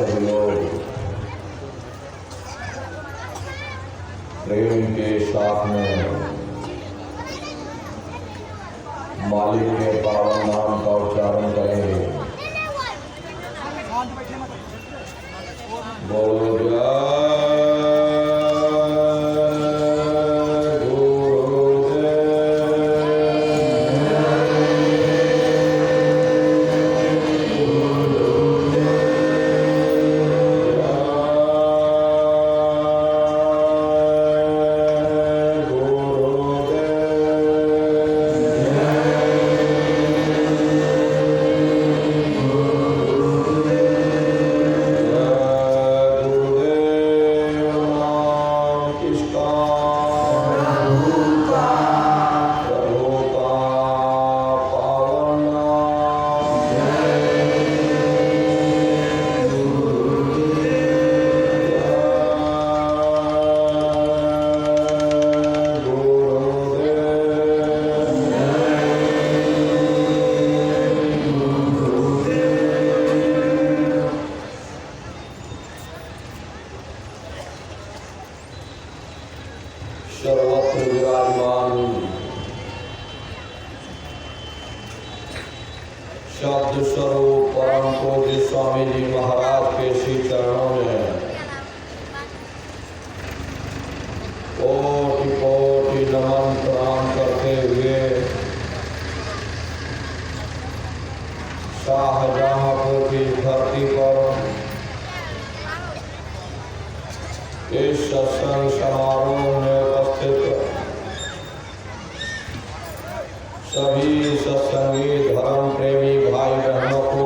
सभी लोग प्रेम के साथ में मालिक के पावन नाम का उच्चारण करेंगे। बोलो जय सर्वत्र विराजमान शब्द स्वरूप परम पूज्य स्वामी जी महाराज के श्री चरणों में कोटि कोटि नमन प्रणाम करते हुए शाहजहांपुर की धरती पर इस सत्संग समारोह में सभी सत्संगी धर्म प्रेमी भाई बहनों को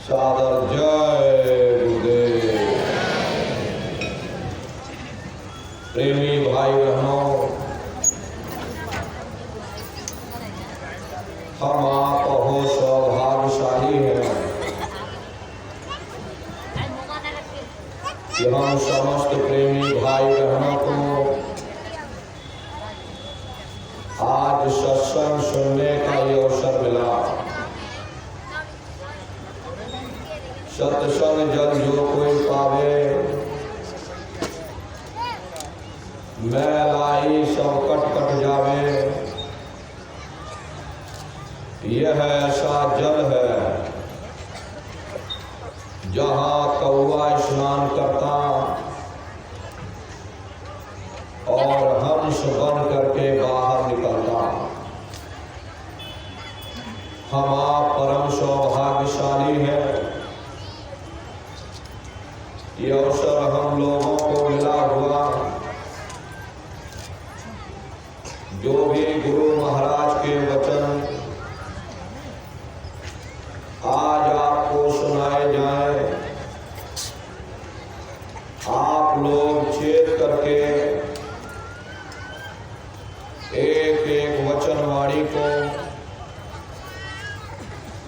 सादर जय गुरुदेव। प्रेमी भाई बहनों, हम आप बहुत सौभाग्यशाली हैं कि हम समस्त प्रेमी भाई बहनों को आज सत्संग सुनने का ये अवसर मिला। सत्संग जल जो कोई पावे, मैलाई सब कट कट जावे। यह ऐसा जल है जहाँ कौवा स्नान करता और हंस बन करके बाहर निकलता। हम आप परम सौभाग्यशाली हैं। ये अवसर हम लोगों को मिला हुआ। जो भी गुरु महाराज के वचन आज आपको सुनाए जाए, आप लोग चेत करके एक एक वचन वाणी को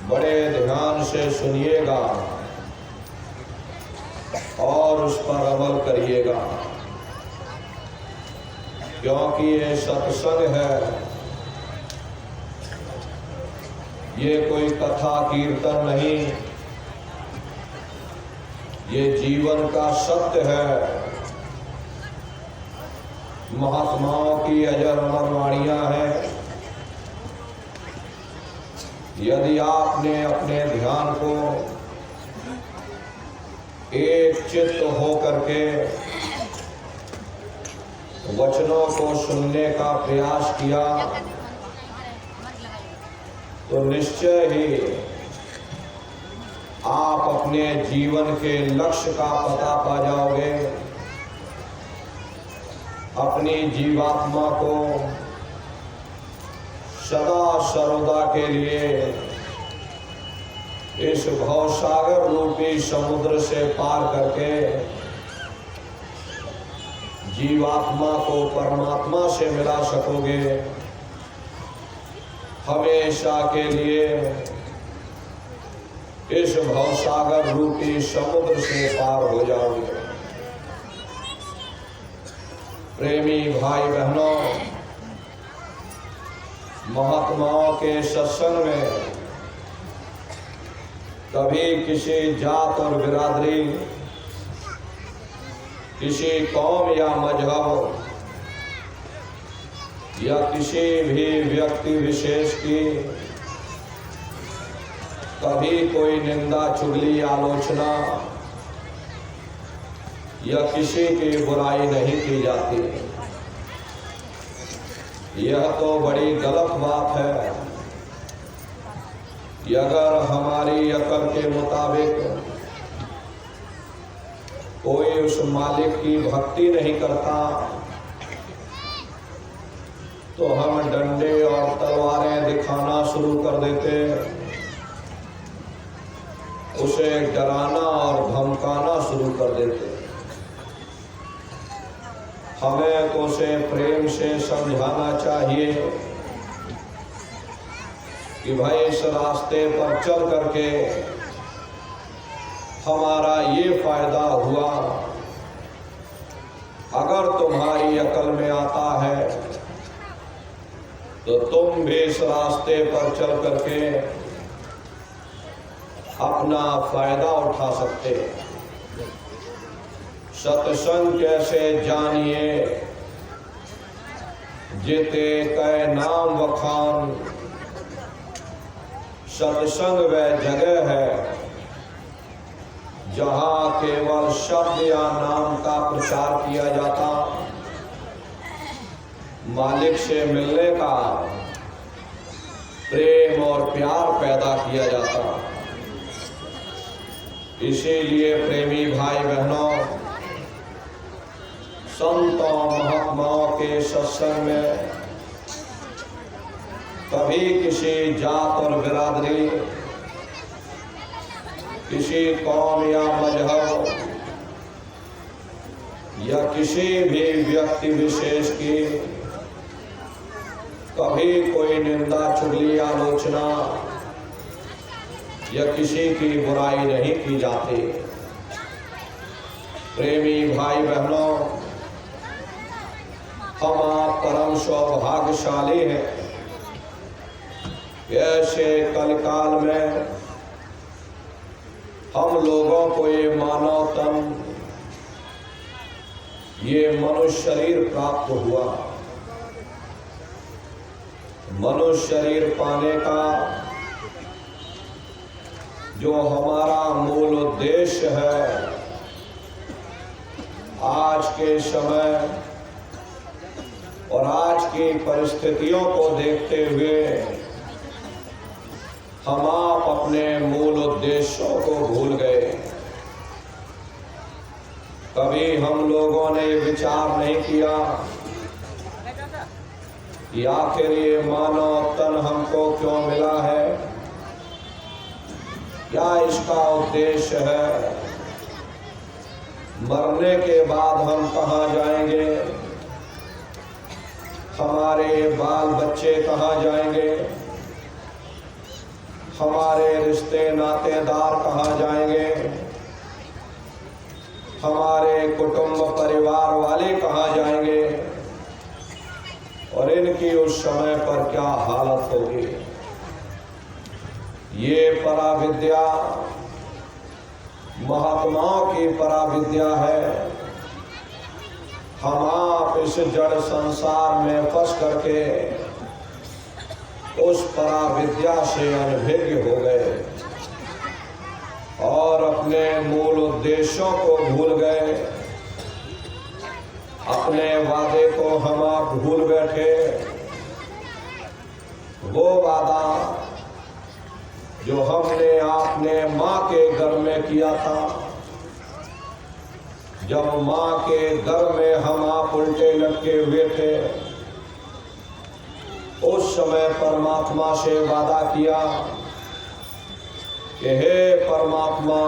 बड़े ध्यान से सुनिएगा और उस पर अमल करिएगा, क्योंकि ये सत्संग है। ये कोई कथा कीर्तन नहीं, ये जीवन का सत्य है। महात्माओं की अजर अमर वाणियां हैं। यदि आपने अपने ध्यान को एक चित्त हो करके वचनों को सुनने का प्रयास किया तो निश्चय ही आप अपने जीवन के लक्ष्य का पता पा जाओगे। अपनी जीवात्मा को सदा सर्वदा के लिए इस भवसागर रूपी समुद्र से पार करके जीवात्मा को परमात्मा से मिला सकोगे। हमेशा के लिए इस भवसागर रूपी समुद्र से पार हो जाओगे। प्रेमी भाई बहनों, महात्माओं के सत्संग में कभी किसी जात और बिरादरी, किसी कौम या मजहब या किसी भी व्यक्ति विशेष की कभी कोई निंदा, चुगली, आलोचना या किसी की बुराई नहीं की जाती। यह तो बड़ी गलत बात है कि अगर हमारी अकल के मुताबिक कोई उस मालिक की भक्ति नहीं करता तो हम डंडे और तलवारें दिखाना शुरू कर देते, उसे डराना और धमकाना शुरू कर देते। हमें तो उसे प्रेम से समझाना चाहिए कि भाई इस रास्ते पर चल करके हमारा ये फायदा हुआ, अगर तुम्हारी अकल में आता है तो तुम भी इस रास्ते पर चल करके अपना फायदा उठा सकते। सत्संग कैसे जानिए, जेते कै नाम वखान। सत्संग वह जगह है जहां केवल शब्द या नाम का प्रचार किया जाता, मालिक से मिलने का प्रेम और प्यार पैदा किया जाता। इसीलिए प्रेमी भाई बहनों, संतों महात्माओं के सत्संग में कभी किसी जात और बिरादरी, किसी कौम या मजहब या किसी भी व्यक्ति विशेष की कभी कोई निंदा, चुगली, आलोचना या किसी की बुराई नहीं की जाती। प्रेमी भाई बहनों, हम आप परम सौभाग्यशाली हैं। ऐसे कलकाल में हम लोगों को ये मानव तन, ये मनुष्य शरीर प्राप्त हुआ। मनुष्य शरीर पाने का जो हमारा मूल उद्देश्य है, आज के समय और आज की परिस्थितियों को देखते हुए हम आप अपने मूल उद्देश्यों को भूल गए। कभी हम लोगों ने विचार नहीं किया कि आखिर ये मानव तन हमको क्यों मिला है, क्या इसका उद्देश्य है, मरने के बाद हम कहाँ जाएंगे, हमारे बाल बच्चे कहाँ जाएंगे, हमारे रिश्ते नातेदार कहाँ जाएंगे, हमारे कुटुंब परिवार वाले कहाँ जाएंगे और इनकी उस समय पर क्या हालत होगी। ये पराविद्या महात्माओं की पराविद्या है। हम आप इस जड़ संसार में फंस करके उस पराविद्या से अनभिज्ञ हो गए और अपने मूल उद्देश्यों को भूल गए। अपने वादे को हम आप भूल बैठे। वो वादा जो हमने आपने माँ के गर्भ में किया था, जब माँ के गर्भ में हम आप उल्टे लटके हुए थे, उस समय परमात्मा से वादा किया कि हे परमात्मा,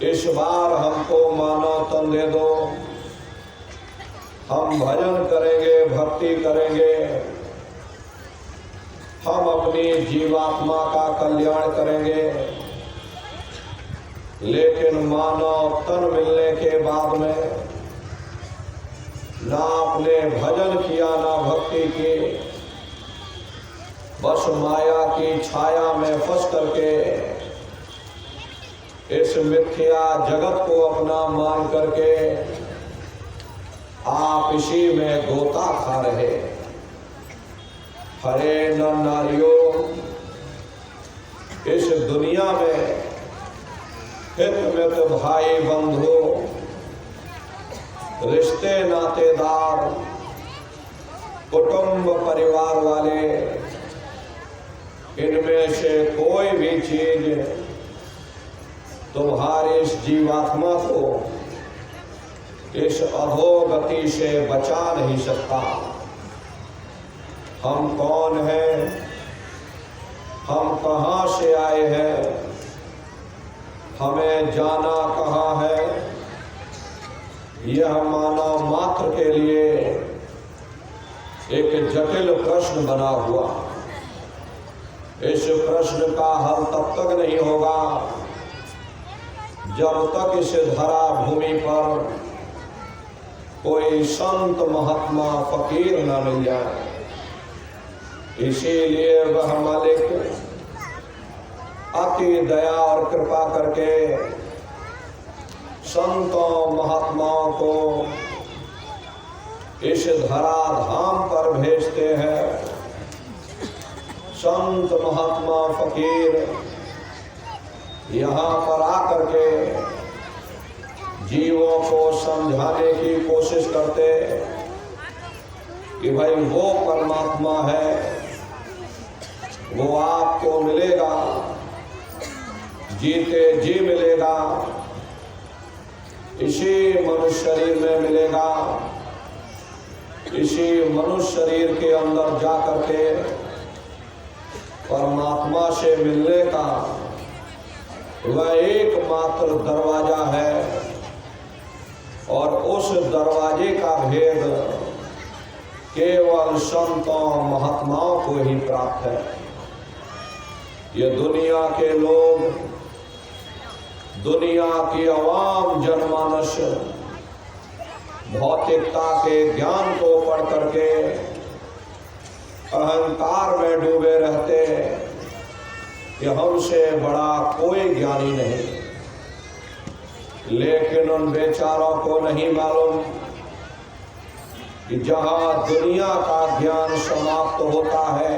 इस बार हमको मानव तन दे दो, हम भजन करेंगे, भक्ति करेंगे, हम अपनी जीवात्मा का कल्याण करेंगे। लेकिन मानव तन मिलने के बाद में ना आपने भजन किया, ना भक्ति की, बस माया की छाया में फंस करके इस मिथ्या जगत को अपना मान करके आप इसी में गोता खा रहे। हरे नर नारियों, इस दुनिया में हित मित भाई बंधु, रिश्ते नातेदार, कुटुंब परिवार वाले, इनमें से कोई भी चीज तुम्हारे इस जीवात्मा को इस अधोगति से बचा नहीं सकता। हम कौन हैं, हम कहाँ से आए हैं, हमें जाना कहाँ है, यह मानव मात्र के लिए एक जटिल प्रश्न बना हुआ। इस प्रश्न का हल तब तक नहीं होगा जब तक इस धरा भूमि पर कोई संत महात्मा फकीर न मिल जाए। इसीलिए वह मालिक अति दया और कृपा करके संतों महात्माओं को इस धरा धाम पर भेजते हैं। संत महात्मा फकीर यहाँ पर आकर के जीवों को समझाने की कोशिश करते कि भाई वो परमात्मा है, वो आपको मिलेगा, जीते जी मिलेगा, इसी मनुष्य शरीर में मिलेगा। इसी मनुष्य शरीर के अंदर जा करके परमात्मा से मिलने का वह एकमात्र दरवाजा है और उस दरवाजे का भेद केवल संतों महात्माओं को ही प्राप्त है। ये दुनिया के लोग, दुनिया की आवाम जनमानस भौतिकता के ज्ञान को पढ़ करके अहंकार में डूबे रहते कि हमसे बड़ा कोई ज्ञानी नहीं। लेकिन उन बेचारों को नहीं मालूम कि जहां दुनिया का ज्ञान समाप्त होता है,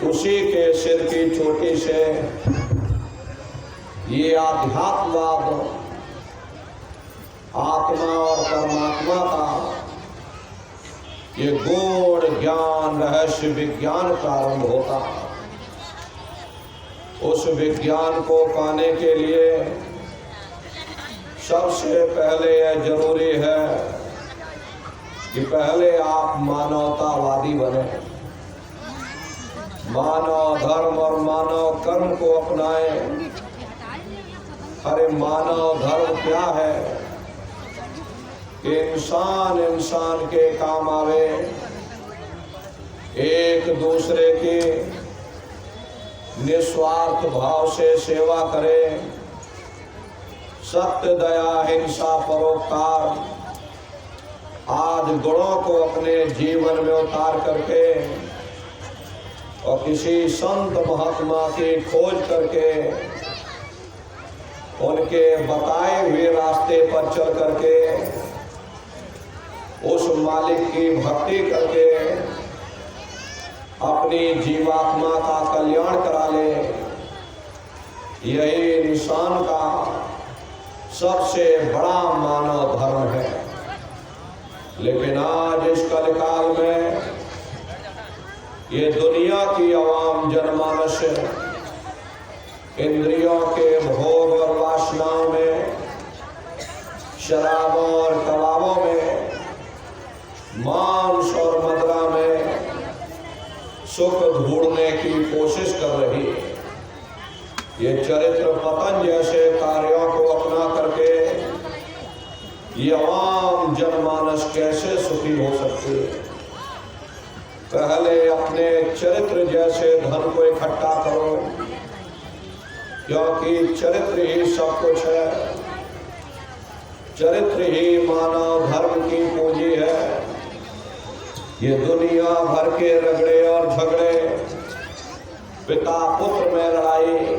उसी के सिर की चोटी से ये आध्यात्मवाद, आत्मा और परमात्मा का ये गूढ़ ज्ञान, रहस्य विज्ञान प्रारंभ होता। उस विज्ञान को पाने के लिए सबसे पहले यह जरूरी है कि पहले आप मानवतावादी बने, मानव धर्म और मानव कर्म को अपनाएं। अरे मानव धर्म क्या है कि इंसान इंसान के काम आवे, एक दूसरे की निस्वार्थ भाव से सेवा करे, सत्य दया हिंसा परोपकार आदि गुणों को अपने जीवन में उतार करके और किसी संत महात्मा की खोज करके उनके बताए हुए रास्ते पर चल करके उस मालिक की भक्ति करके अपनी जीवात्मा का कल्याण करा ले, यही इंसान का सबसे बड़ा मानव धर्म है। लेकिन आज इस कलिकाल में ये दुनिया की आवाम जनमानस इंद्रियों के भोग और वासनाओं में, शराबों और कबाबों में, मांस और मदिरा में सुख ढूंढने की कोशिश कर रही है। ये चरित्र पतन जैसे कार्यों को अपना करके ये आवाम जनमानस कैसे सुखी हो सकती है। पहले अपने चरित्र जैसे धन को इकट्ठा करो, क्योंकि चरित्र ही सब कुछ है, चरित्र ही मानव धर्म की पूंजी है। ये दुनिया भर के रगड़े और झगड़े, पिता पुत्र में लड़ाई,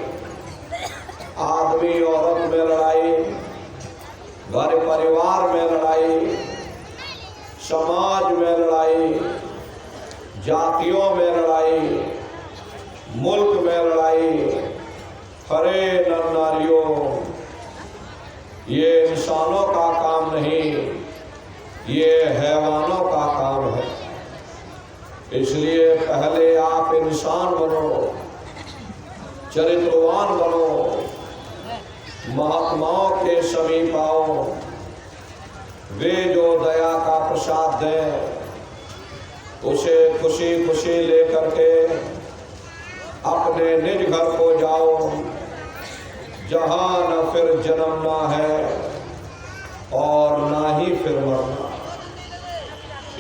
आदमी औरत में लड़ाई, घर परिवार में लड़ाई, समाज में लड़ाई, जातियों में लड़ाई, मुल्क में लड़ाई। अरे नर नारियों, ये इंसानों का काम नहीं, ये हैवानों का काम है। इसलिए पहले आप इंसान बनो, चरित्रवान बनो, महात्माओं के समीप आओ। वे जो दया का प्रसाद दें उसे खुशी खुशी लेकर के अपने निज घर को जाओ, जहाँ न फिर जन्मना है और ना ही फिर मरना।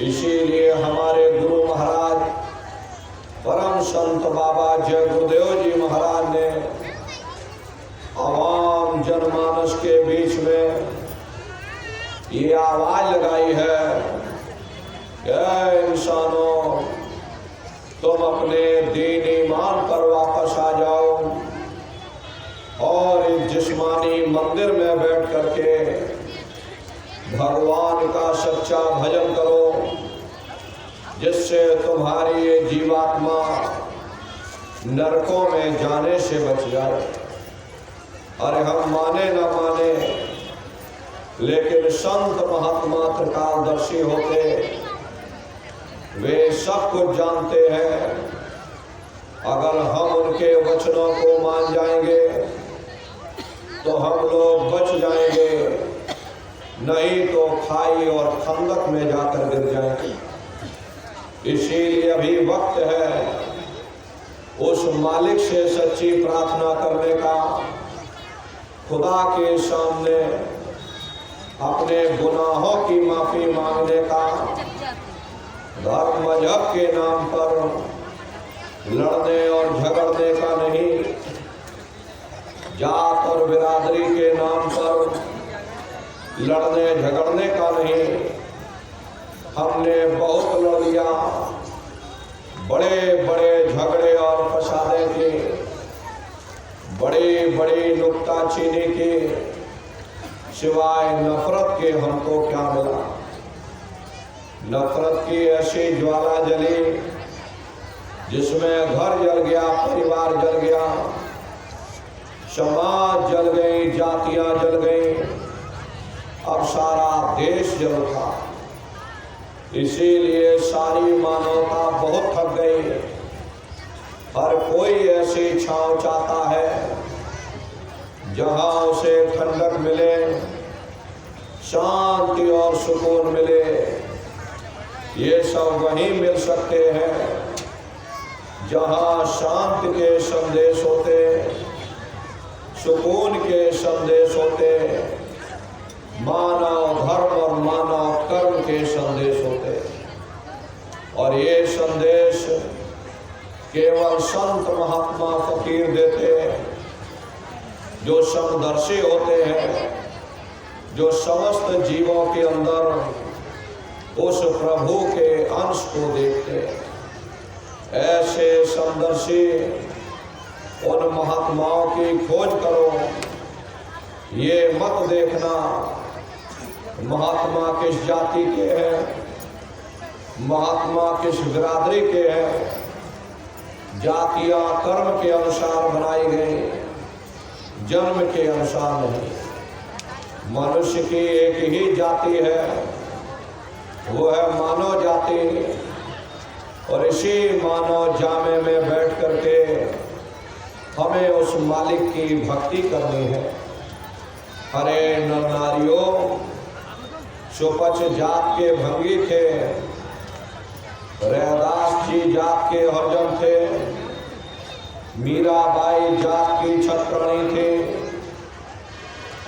इसीलिए हमारे गुरु महाराज परम संत बाबा जय गुरुदेव जी महाराज ने आवाम जनमानस के बीच में ये आवाज लगाई है, इंसानों, तुम अपने दीन ईमान पर वापस आ जाओ और इस जिस्मानी मंदिर में बैठ करके भगवान का सच्चा भजन करो, जिससे तुम्हारी ये जीवात्मा नरकों में जाने से बच जाए। अरे हम माने न माने, लेकिन संत महात्मा त्रिकालदर्शी होते, वे सब कुछ जानते हैं। अगर हम उनके वचनों को मान जाएंगे तो हम लोग बच जाएंगे, नहीं तो खाई और खंदक में जाकर गिर जाएंगे। इसीलिए अभी वक्त है उस मालिक से सच्ची प्रार्थना करने का, खुदा के सामने अपने गुनाहों की माफी मांगने का, धर्म मजहब के नाम पर लड़ने और झगड़ने का नहीं, जात और बिरादरी के नाम पर लड़ने झगड़ने का नहीं। हमने बहुत लड़ लिया, बड़े बड़े झगड़े और फसादे की, बड़ी बड़ी नुक्ताचीनी की, सिवाय नफरत के हमको क्या मिला। नफरत की ऐसी ज्वाला जली जिसमें घर जल गया, परिवार जल गया, समाज जल गई, जातियां जल गई, अब सारा देश जल उठा। इसीलिए सारी मानवता बहुत थक गई। हर कोई ऐसी छांव चाहता है जहां उसे ठंडक मिले, शांति और सुकून मिले। ये सब वहीं मिल सकते हैं जहां शांति के संदेश होते, सुकून के संदेश होते, मानव धर्म और मानव कर्म के संदेश होते। और ये संदेश केवल संत महात्मा फकीर देते हैं, जो समदर्शी होते हैं, जो समस्त जीवों के अंदर उस प्रभु के अंश को देखते हैं। ऐसे समदर्शी उन महात्माओं की खोज करो। ये मत देखना महात्मा किस जाति के हैं, महात्मा किस बिरादरी के हैं। जातियां कर्म के अनुसार बनाई गई, जन्म के अनुसार नहीं। मनुष्य की एक ही जाति है, वो है मानव जाति। और इसी मानव जामे में बैठ करके हमें उस मालिक की भक्ति करनी है। हरे नर नारियों, सुपच जात के भंगी थे, रैदास जी जात के हरजन थे, मीराबाई जात की छत्रणी थी।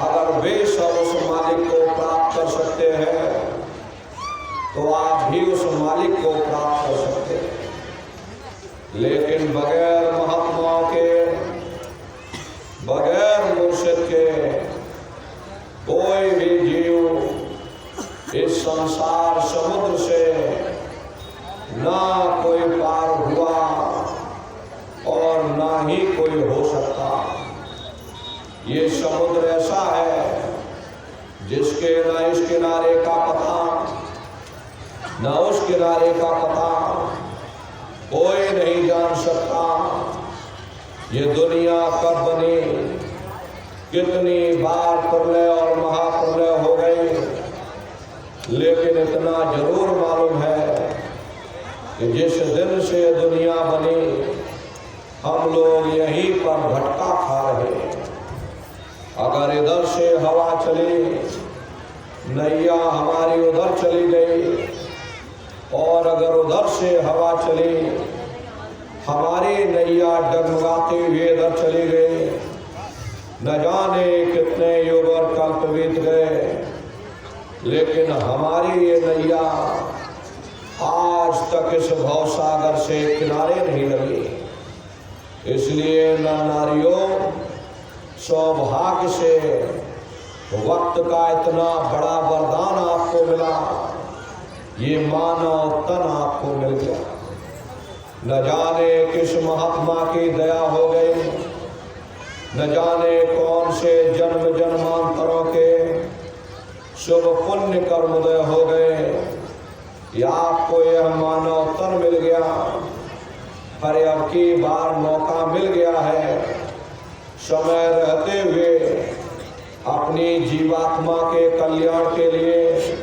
अगर वे सब उस मालिक को प्राप्त कर सकते हैं तो आप भी उस मालिक को प्राप्त कर सकते हैं। लेकिन बगैर महात्माओं के, बगैर मुर्शिद के कोई भी जीव इस संसार समुद्र से ना कोई पार हुआ और ना ही कोई हो सकता। समुद्र ऐसा है जिसके न इस किनारे का पता न उस किनारे का पता कोई नहीं जान सकता। ये दुनिया कब बनी, कितनी बार प्रलय और महाप्रलय हो गए, लेकिन इतना जरूर मालूम है कि जिस दिन से दुनिया बनी हम लोग यहीं पर भटका खा रहे हैं। अगर इधर से हवा चली, नैया हमारी उधर चली गई, और अगर उधर से हवा चली, हमारी नैया डगमगाते हुए इधर चली गई, न जाने कितने युग और कल्प बीत गए, लेकिन हमारी ये नैया आज तक इस भवसागर से किनारे नहीं लगी। इसलिए न नारियों, सौभाग्य से वक्त का इतना बड़ा वरदान आपको मिला, ये मानव तन आपको मिल गया। न जाने किस महात्मा की दया हो गई, न जाने कौन से जन्म जन्मांतरों के शुभ पुण्य कर्मोदय हो गए, या आपको यह मानव तन मिल गया। पर अब की बार मौका मिल गया है, समय रहते हुए अपनी जीवात्मा के कल्याण के लिए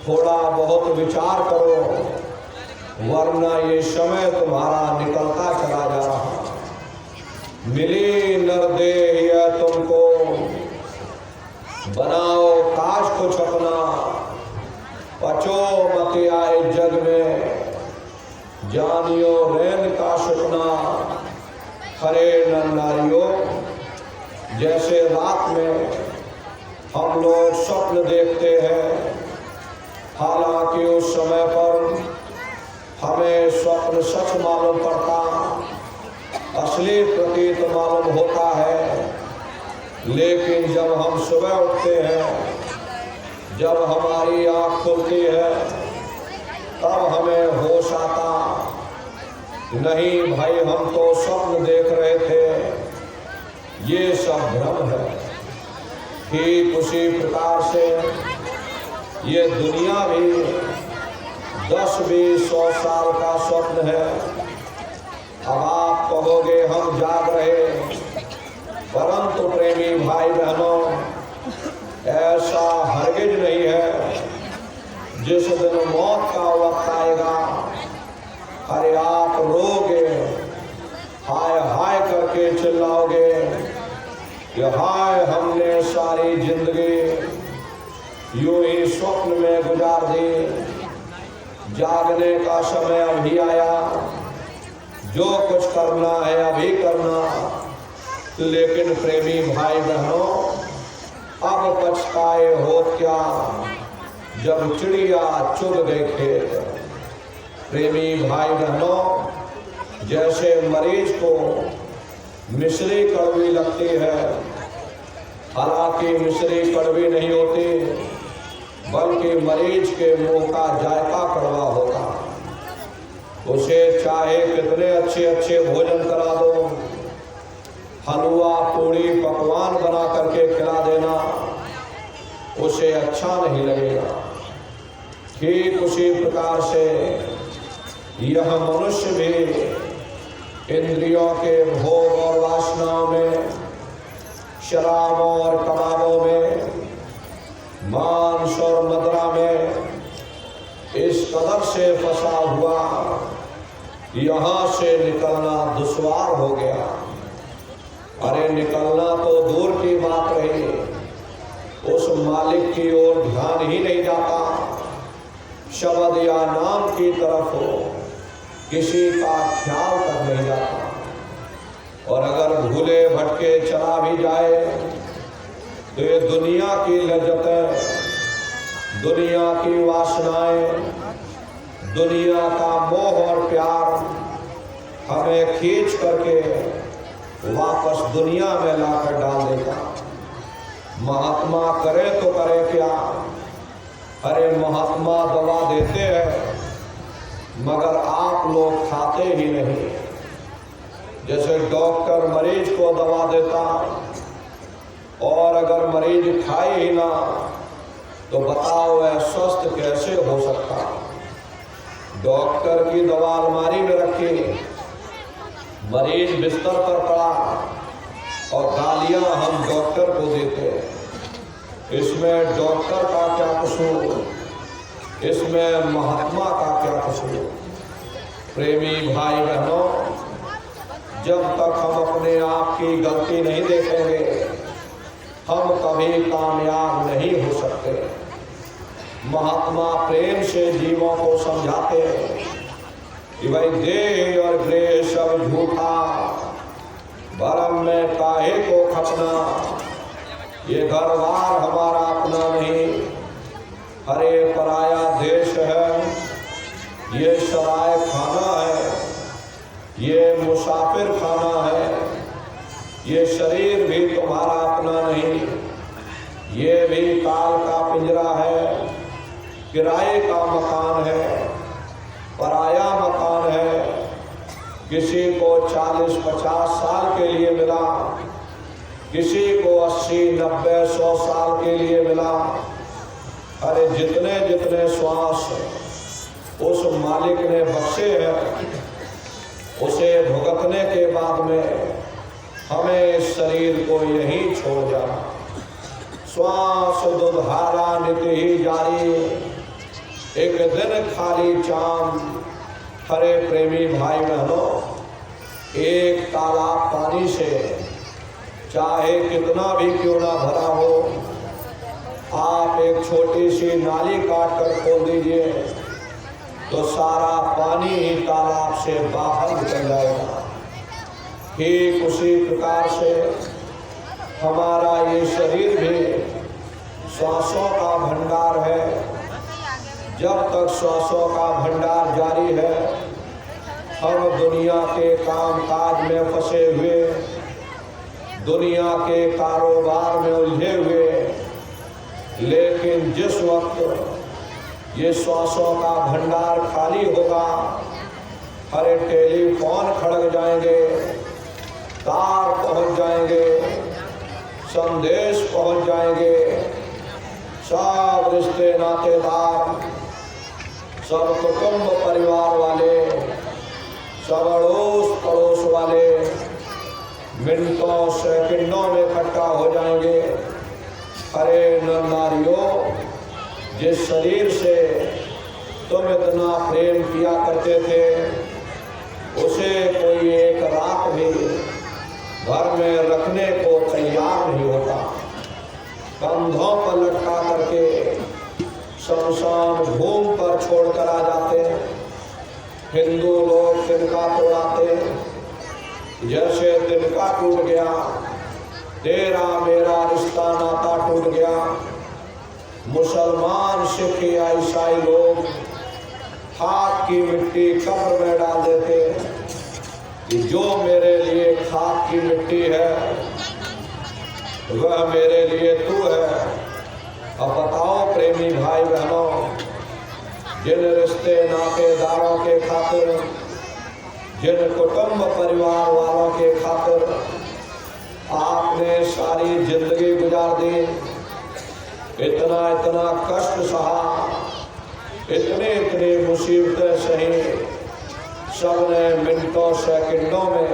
थोड़ा बहुत विचार करो, वरना ये समय तुम्हारा निकलता चला जा रहा। मिली नरदेह तुमको, बनाओ काश कुछ अपना, पचो मत आए जग में, जानियो रैन का सुपना। हरे नर नारियों, जैसे रात में हम लोग स्वप्न देखते हैं, हालांकि उस समय पर हमें स्वप्न सच मालूम पड़ता, असली प्रतीत मालूम होता है, लेकिन जब हम सुबह उठते हैं, जब हमारी आँख खुलती है, तब हमें होश आता, नहीं भाई हम तो स्वप्न देख रहे थे, ये सब भ्रम है। ठीक उसी प्रकार से ये दुनिया भी 10-20-100 साल का स्वप्न है। अब आप कहोगे हम जाग रहे, परंतु प्रेमी भाई बहनों, ऐसा हरगिज नहीं है। जिस दिन मौत का वक्त आएगा, अरे आप रोगे, हाय हाय करके चिल्लाओगे कि हाय हमने सारी जिंदगी यूं ही स्वप्न में गुजार दी, जागने का समय अभी आया, जो कुछ करना है अभी करना। लेकिन प्रेमी भाई बहनों, अब पछताए हो क्या जब चिड़िया चुग गए खेत। प्रेमी भाई बहनों, जैसे मरीज को मिश्री कड़वी लगती है, हालांकि मिश्री कड़वी नहीं होती, बल्कि मरीज के मुंह का जायका कड़वा होता। उसे चाहे कितने अच्छे अच्छे भोजन करा दो, हलवा पूड़ी पकवान बना करके खिला देना, उसे अच्छा नहीं लगेगा। ठीक उसी प्रकार से यह मनुष्य भी इंद्रियों के भोग और वासनाओं में, शराबों और कबाबों में, मांस और मदिरा में इस कदर से फंसा हुआ, यहाँ से निकलना दुश्वार हो गया। अरे निकलना तो दूर की बात रही, उस मालिक की ओर ध्यान ही नहीं जाता, शब्द या नाम की तरफ हो किसी का ख्याल तक नहीं जाता। और अगर भूले भटके चला भी जाए तो ये दुनिया की लज्जतें, दुनिया की वासनाएं, दुनिया का मोह और प्यार हमें खींच करके वापस दुनिया में लाकर डाल देगा। महात्मा करे तो करे क्या? अरे महात्मा दवा देते हैं, मगर आप लोग खाते ही नहीं। जैसे डॉक्टर मरीज को दवा देता, और अगर मरीज खाए ही ना तो बताओ वह स्वस्थ कैसे हो सकता। डॉक्टर की दवा अलमारी में रखी, मरीज बिस्तर पर पड़ा और गालियां हम डॉक्टर को देते। इसमें डॉक्टर का क्या कसूर, इसमें महात्मा का क्या कसूर। प्रेमी भाई बहनों, जब तक हम अपने आप की गलती नहीं देखेंगे हम कभी कामयाब नहीं हो सकते। महात्मा प्रेम से जीवों को समझाते कि भाई देह और ग्रह सब झूठा, भरम में काहे को खपना, ये घरवार हमारा अपना नहीं, हरे पराया देश है, ये सराय खाना है, ये मुसाफिर खाना है, ये शरीर भी तुम्हारा अपना नहीं, ये भी काल का पिंजरा है, किराए का मकान है, पराया मकान है। किसी को 40-50 साल के लिए मिला, किसी को 80-90-100 साल के लिए मिला। अरे जितने जितने श्वास उस मालिक ने बख्शे हैं, उसे भुगतने के बाद में हमें इस शरीर को यहीं छोड़ जाना। श्वास दुधारा नित्य ही जारी, एक दिन खाली चांद। हरे प्रेमी भाई बहनों, एक तालाब पानी से चाहे कितना भी क्यों ना भरा हो, आप एक छोटी सी नाली काट कर खोल दीजिए तो सारा पानी ही तालाब से बाहर निकल जाएगा। ठीक उसी प्रकार से हमारा ये शरीर भी श्वासों का भंडार है। जब तक श्वासों का भंडार जारी है हम दुनिया के काम काज में फंसे हुए, दुनिया के कारोबार में उलझे हुए, लेकिन जिस वक्त ये श्वासों का भंडार खाली होगा, हरे टेलीफोन खड़क जाएंगे, तार पहुंच जाएंगे, संदेश पहुंच जाएंगे, सब रिश्ते नातेदार, सब कुटुंब परिवार वाले, सब अड़ोस पड़ोस वाले मिनटों सेकंडों में इकट्ठा हो जाएंगे। अरे नारियों, जिस शरीर से तुम इतना प्रेम किया करते थे उसे कोई एक रात भी घर में रखने को तैयार नहीं होता। कंधों पर लटका करके शमशान भूमि पर छोड़कर आ जाते। हिंदू लोग तिनका तोड़ाते, जैसे तिनका टूट गया तेरा मेरा रिश्ता नाता टूट गया। मुसलमान सिख या ईसाई लोग खाक की मिट्टी कब्र में डाल देते कि जो मेरे लिए खाक की मिट्टी है वह मेरे लिए तू है। अब बताओ प्रेमी भाई बहनों, जिन रिश्ते नातेदारों के खातिर, जिन कुटुंब परिवार वालों के खातिर आपने सारी जिंदगी गुजार दी, इतना इतना कष्ट सहा, इतने इतने मुसीबतें सही, सबने मिनटों सेकंडों में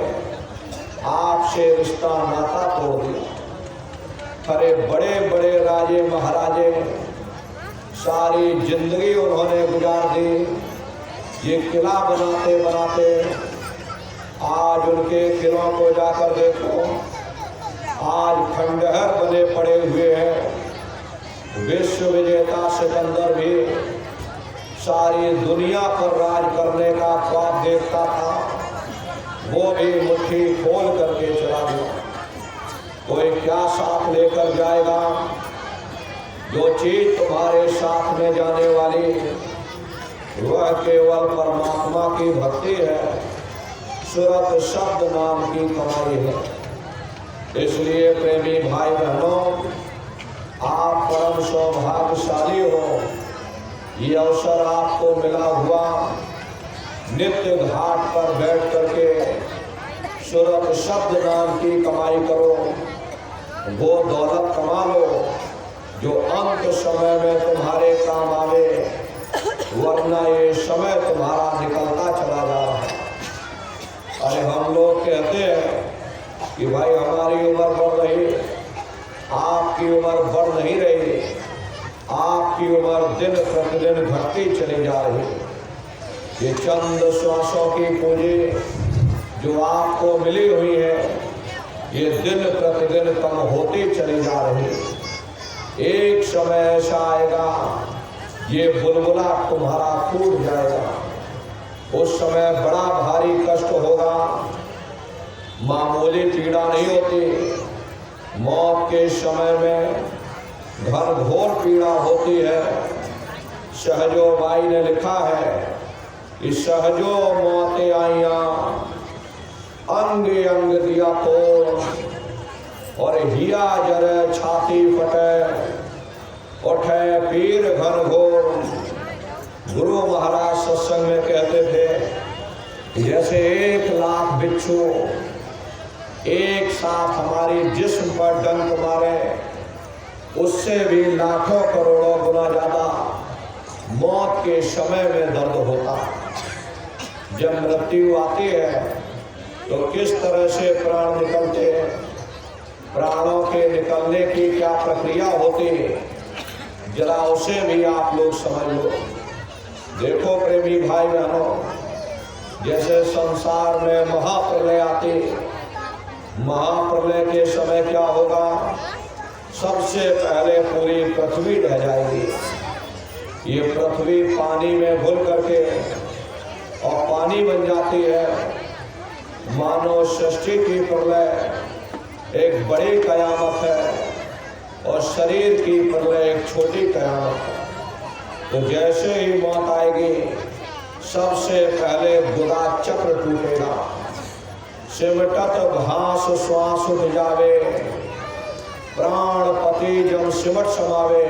आपसे रिश्ता नाता तोड़ दिया। अरे बड़े बड़े राजे महाराजे सारी जिंदगी उन्होंने गुजार दी, ये किला बनाते बनाते आज उनके किलों को जाकर देखो, आज खंडहर बने पड़े हुए हैं। विश्व विजेता सिकंदर भी सारी दुनिया पर राज करने का ख्वाब देखता था, वो भी मुट्ठी खोल करके चला गया। कोई क्या साथ लेकर जाएगा? जो चीज तुम्हारे साथ में जाने वाली वह केवल परमात्मा की भक्ति है, सुरत शब्द नाम की कमाई है। इसलिए प्रेमी भाई बहनों, आप परम सौभाग्यशाली हो, ये अवसर आपको मिला हुआ। नित्य घाट पर बैठ करके सुरत शब्द नाम की कमाई करो। वो दौलत कमा लो जो अंत समय में तुम्हारे काम आवे, वरना ये समय तुम्हारा निकलता चला जा रहा है। अरे हम लोग कहते हैं कि भाई हमारी उम्र बढ़ रही, आपकी उम्र बढ़ नहीं रही, आपकी उम्र दिन प्रतिदिन घटती चली जा रही। ये चंद श्वासों की पूंजी जो आपको मिली हुई है, ये दिन प्रतिदिन कम होती चली जा रही। एक समय ऐसा आएगा ये बुलबुला तुम्हारा फूट जाएगा। उस समय बड़ा भारी कष्ट होगा, मामूली पीड़ा नहीं होती। मौत के समय में घनघोर पीड़ा होती है। सहजो बाई ने लिखा है कि सहजो मौतें आईया, अंगे अंग दिया तोड़, और हिया जरे छाती फटे, उठे पीर घनघोर। गुरु महाराज सत्संग में कहते थे जैसे 1 लाख बिच्छू एक साथ हमारी जिस्म पर डंक मारे, उससे भी लाखों करोड़ों गुना ज्यादा मौत के समय में दर्द होता। जब मृत्यु आती है तो किस तरह से प्राण निकलते हैं, प्राणों के निकलने की क्या प्रक्रिया होती है, जरा उसे भी आप लोग समझ लो। देखो प्रेमी भाई बहनों, जैसे संसार में महाप्रलय आती, महाप्रलय के समय क्या होगा, सबसे पहले पूरी पृथ्वी ढह जाएगी। ये पृथ्वी पानी में घुल करके और पानी बन जाती है। मानव सृष्टि की प्रलय एक बड़ी कयामत है और शरीर की प्रलय एक छोटी कयामत है। तो जैसे ही मौत आएगी, सबसे पहले गुदा चक्र टूटेगा, सिमटत घास श्वास उठ जावे, प्राणपति जब सिमट समावे,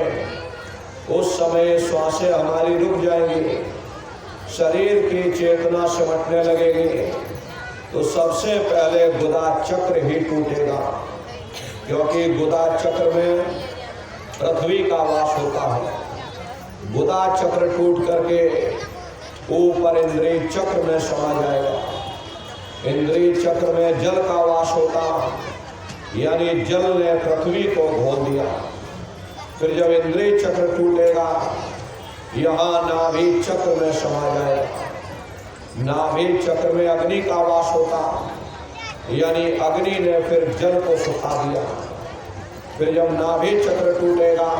उस समय श्वासें हमारी रुक जाएंगी, शरीर की चेतना सिमटने लगेगी। तो सबसे पहले गुदा चक्र ही टूटेगा, क्योंकि गुदा चक्र में पृथ्वी का वास होता है। गुदा चक्र टूट करके ऊपर इंद्रिय चक्र में समा जाएगा। इंद्रिय चक्र में जल का वास होता, यानी जल ने पृथ्वी को घोल दिया। फिर जब इंद्रिय चक्र टूटेगा, यहाँ नाभि चक्र में समा जाएगा। नाभि चक्र में अग्नि का वास होता, यानी अग्नि ने फिर जल को सुखा दिया। फिर जब नाभि चक्र टूटेगा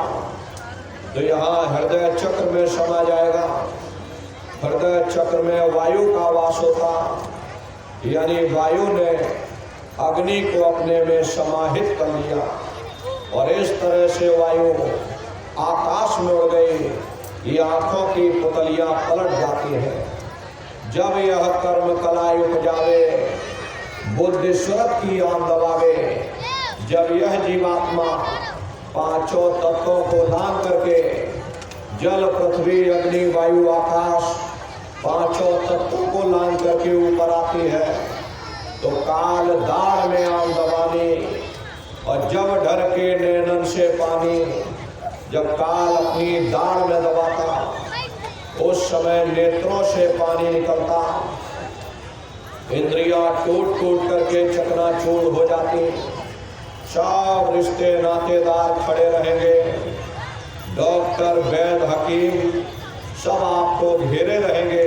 तो यहाँ हृदय चक्र में समा जाएगा। हृदय चक्र में वायु का वास होता, यानी वायु ने अग्नि को अपने में समाहित कर लिया और इस तरह से वायु आकाश में उड़ गई। ये आंखों की पुतलियां पलट जाती हैं। जब यह कर्म कलाई उपजावे, बुद्धि सुरत की आन दबावे, जब यह जीवात्मा पांचों तत्वों को दान करके जल पृथ्वी अग्नि वायु आकाश पांचों तत्वों को लान करके ऊपर आती है, तो काल दाढ़ में आन दबानी, और जब ढर के नैनन से पानी, जब काल अपनी दाढ़ में दबाता, उस समय नेत्रों से पानी निकलता, इंद्रियां टूट टूट करके चकनाचूर हो जाती। सब रिश्ते नातेदार खड़े रहेंगे, डॉक्टर वैद्य हकीम सब आपको घेरे रहेंगे,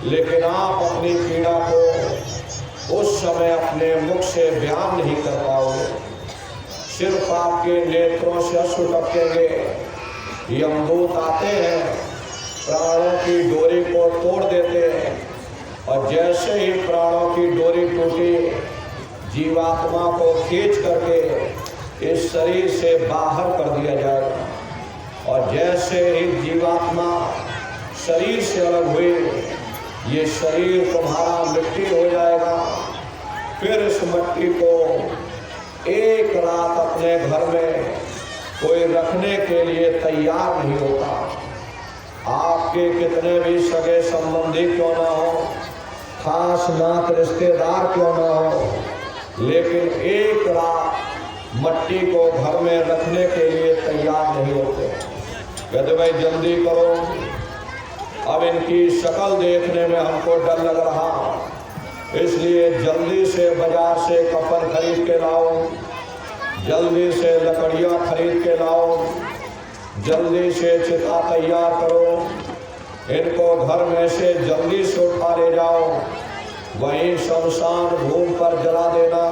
लेकिन आप अपनी पीड़ा को उस समय अपने मुख से बयान नहीं कर पाओगे। सिर्फ आपके नेत्रों से अश्रु टपकेंगे। यमदूत आते हैं, प्राणों की डोरी को तोड़ देते हैं, और जैसे ही प्राणों की डोरी टूटी, जीवात्मा को खींच करके इस शरीर से बाहर कर दिया जाएगा। और जैसे ही जीवात्मा शरीर से अलग हुई, ये शरीर तुम्हारा मिट्टी हो जाएगा। फिर इस मिट्टी को एक रात अपने घर में कोई रखने के लिए तैयार नहीं होता। आपके कितने भी सगे संबंधी क्यों ना हो, खास नात रिश्तेदार क्यों ना हो, लेकिन एक रात मट्टी को घर में रखने के लिए तैयार नहीं होते। कहते भाई जल्दी करो, अब इनकी शक्ल देखने में हमको डर लग रहा, इसलिए जल्दी से बाजार से कफन खरीद के लाओ, जल्दी से लकड़ियाँ खरीद के लाओ, जल्दी से चिता तैयार करो, इनको घर में से जल्दी से उठा ले जाओ, वहीं शमशान भूमि पर जला देना।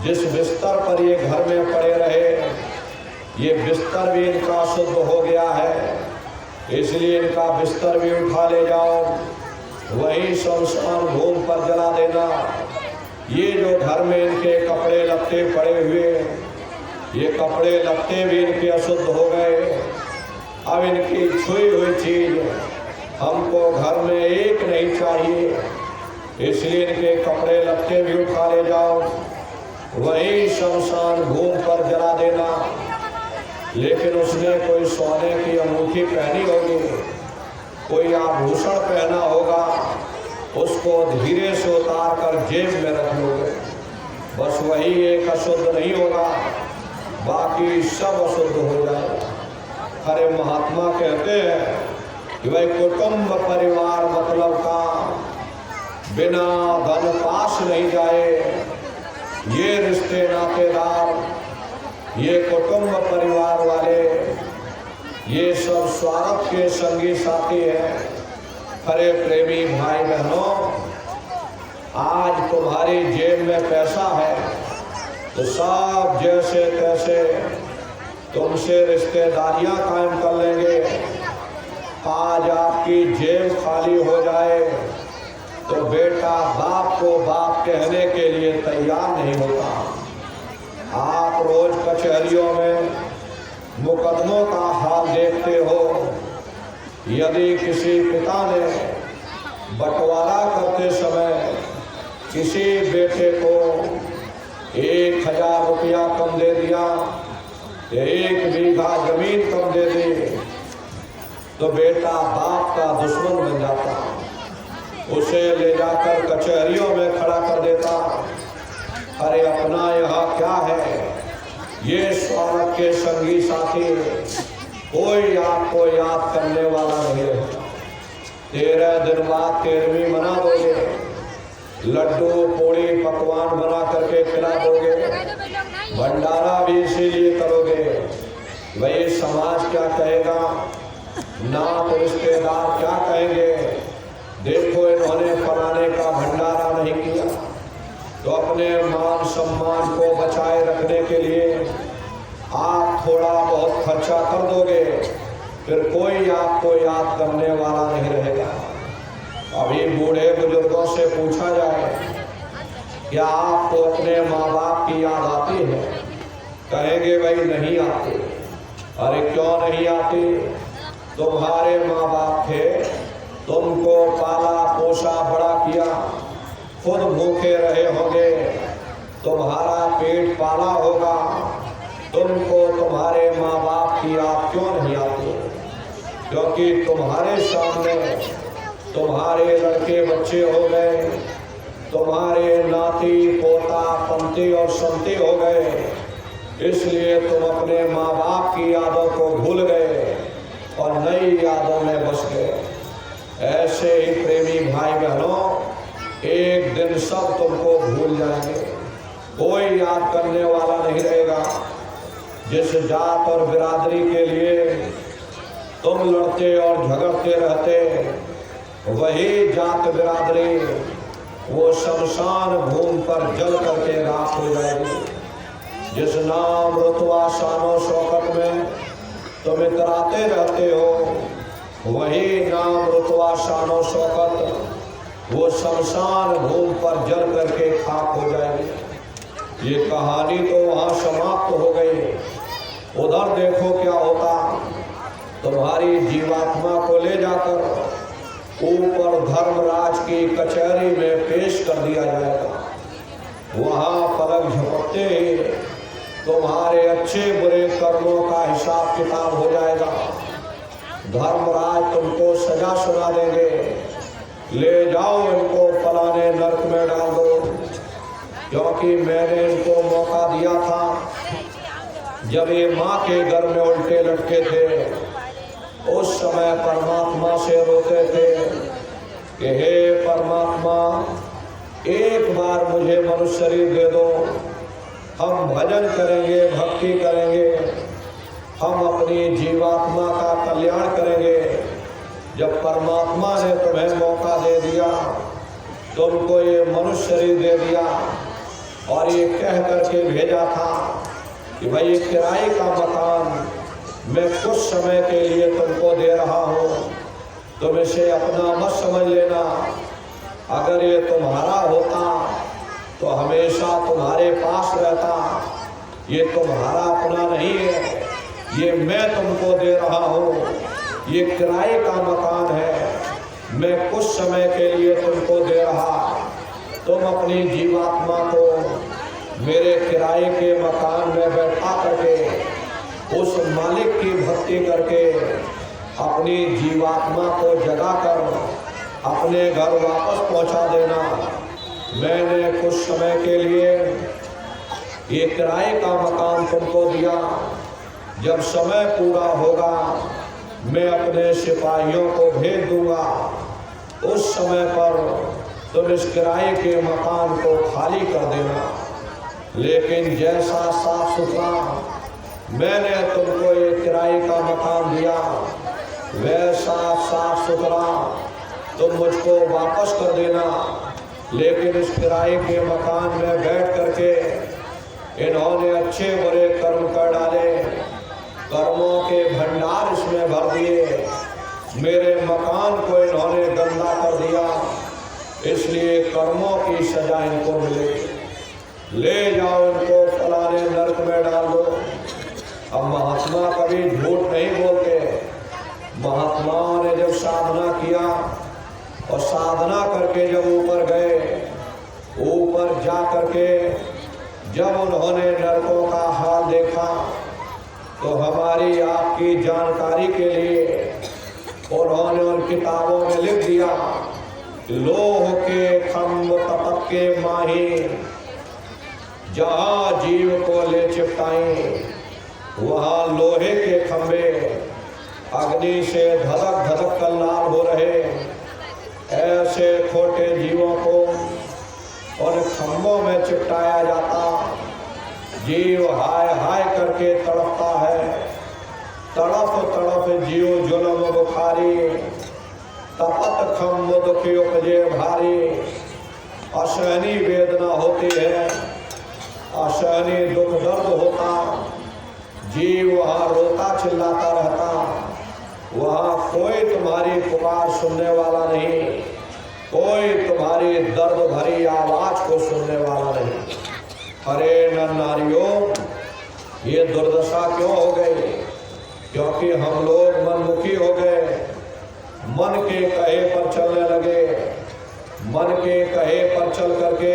जिस बिस्तर पर ये घर में पड़े रहे, ये बिस्तर भी इनका शुद्ध हो गया है, इसलिए इनका बिस्तर भी उठा ले जाओ, वहीं शमशान भूमि पर जला देना। ये जो घर में इनके कपड़े लत्ते पड़े हुए, ये कपड़े लत्ते भी इनके अशुद्ध हो गए। अब इनकी छुई हुई चीज हमको घर में एक नहीं चाहिए, इसलिए इनके कपड़े लत्ते भी उठा ले जाओ, वहीं शमशान भूमि पर जला देना। लेकिन उसने कोई सोने की अंगूठी पहनी होगी, कोई आभूषण पहना होगा, उसको धीरे से उतार कर जेब में रख लोगे, बस वही एक अशुद्ध नहीं होगा, बाकी सब अशुद्ध हो जाएगा। हरे महात्मा कहते हैं कि भाई कुटुंब परिवार मतलब का बिना धन पास नहीं जाए, ये रिश्ते नातेदार, ये कुटुंब परिवार वाले, ये सब स्वार्थ के संगी साथी हैं। हरे प्रेमी भाई बहनों, आज तुम्हारी जेब में पैसा है तो सब जैसे तैसे तुमसे रिश्तेदारियां कायम कर लेंगे। आज आपकी जेब खाली हो जाए तो बेटा बाप को बाप कहने के लिए तैयार नहीं होता। आप रोज कचहरियों में मुकदमों का हाल देखते हो। यदि किसी पिता ने बंटवारा करते समय किसी बेटे को 1000 रुपया कम दे दिया, 1 बीघा जमीन कम दे दी, तो बेटा बाप का दुश्मन बन जाता, उसे ले जाकर कचहरियों में खड़ा कर देता। अरे अपना यहाँ क्या है, ये स्वार्थ के संगी साथी, कोई आपको याद करने वाला नहीं रहता। 13 दिन बाद 13वीं मना दोगे, लड्डू पूड़ी पकवान बना करके खिला दोगे, भंडारा भी इसीलिए करोगे। वही समाज क्या कहेगा, नात रिश्तेदार क्या कहेंगे, देखो इन्होंने फलाने का भंडारा नहीं किया। तो अपने मान सम्मान को बचाए रखने के लिए आप थोड़ा बहुत खर्चा कर दोगे, फिर कोई आपको याद करने वाला नहीं रहेगा। अभी बूढ़े बुजुर्गों से पूछा जाए, क्या आपको अपने माँ बाप की याद आती है? कहेंगे भाई नहीं आती। अरे क्यों नहीं आती? तुम्हारे माँ बाप थे, तुमको पाला पोसा बड़ा किया, खुद भूखे रहे होंगे, तुम्हारा पेट पाला होगा, तुमको तुम्हारे माँ बाप की याद क्यों नहीं आती? क्योंकि तुम्हारे सामने तुम्हारे लड़के बच्चे हो गए, तुम्हारे नाती पोता पंती और संती हो गए, इसलिए तुम अपने माँ बाप की यादों को भूल गए और नई यादों में बस गए। ऐसे ही प्रेमी भाई बहनों, एक दिन सब तुमको भूल जाएंगे, कोई याद करने वाला नहीं रहेगा। जिस जात और बिरादरी के लिए तुम लड़ते और झगड़ते रहते, वही जात बिरादरी वो शमशान भूमि पर जल करके राख हो जाएगी। जिस नाम रुतबा शानो शौकत में तुम इतराते रहते हो, वही नाम रुतबा शानो शौकत वो शमशान भूमि पर जल करके खाक हो जाएगी। ये कहानी तो वहाँ समाप्त हो गई, उधर देखो क्या होता। तुम्हारी जीवात्मा को ले जाकर ऊपर धर्मराज की कचहरी में पेश कर दिया जाएगा। वहाँ पलक झपकते ही तुम्हारे अच्छे बुरे कर्मों का हिसाब किताब हो जाएगा। धर्मराज तुमको सजा सुना देंगे, ले जाओ इनको फलाने नरक में डाल दो, क्योंकि मैंने इनको मौका दिया था जब ये माँ के घर में उल्टे लटके थे, उस समय परमात्मा से रोते थे कि हे परमात्मा, एक बार मुझे मनुष्य शरीर दे दो, हम भजन करेंगे, भक्ति करेंगे, हम अपनी जीवात्मा का कल्याण करेंगे। जब परमात्मा ने तुम्हें मौका दे दिया, तुमको ये मनुष्य शरीर दे दिया और ये कह करके भेजा था कि भाई ये किराए का मकान मैं कुछ समय के लिए तुमको दे रहा हूँ, तुम इसे अपना मत समझ लेना। अगर ये तुम्हारा होता तो हमेशा तुम्हारे पास रहता। ये तुम्हारा अपना नहीं है, ये मैं तुमको दे रहा हूँ, ये किराए का मकान है, मैं कुछ समय के लिए तुमको दे रहा। तुम अपनी जीवात्मा को मेरे किराए के मकान में बैठा करके उस मालिक की भक्ति करके अपनी जीवात्मा को जगा कर अपने घर वापस पहुंचा देना। मैंने कुछ समय के लिए ये किराए का मकान तुमको दिया, जब समय पूरा होगा मैं अपने सिपाहियों को भेज दूंगा, उस समय पर तुम इस किराए के मकान को खाली कर देना। लेकिन जैसा साफ सुथरा मैंने तुमको ये किराए का मकान दिया, वैसा साफ सुथरा तुम मुझको वापस कर देना। लेकिन इस किराए के मकान में बैठ करके इन्होंने अच्छे बुरे कर्म कर डाले, कर्मों के भंडार इसमें भर दिए, मेरे मकान को इन्होंने गंदा कर दिया, इसलिए कर्मों की सजा इनको मिलेगी। ले जाओ इनको फलाने नरक में डाल दो। अब महात्मा कभी झूठ नहीं बोलते। महात्माओं ने जब साधना किया और साधना करके जब ऊपर गए, ऊपर जा करके जब उन्होंने नरकों का हाल देखा, तो हमारी आपकी जानकारी के लिए उन्होंने उन किताबों में लिख दिया, लोह के खम्भ तपक के माही, जहाँ जीव को ले चिपटाएं, वहाँ लोहे के खंभे अग्नि से धधक धधक कर लाल हो रहे। ऐसे खोटे जीवों को उन खंभों में चिपटाया जाता, जीव हाय हाय करके तड़पता है। तड़प तड़प जीव जुल्म बुखारी, तपत खम्भ दुखी उपजे भारी। असहनीय वेदना होती है, असहनीय दुख दर्द होता, जीव वहाँ रोता चिल्लाता रहता, वहाँ कोई तुम्हारी पुकार सुनने वाला नहीं, कोई तुम्हारी दर्द भरी आवाज को सुनने वाला नहीं। अरे नर नारियों, ये दुर्दशा क्यों हो गई? क्योंकि हम लोग मनमुखी हो गए, मन के कहे पर चलने लगे। मन के कहे पर चल करके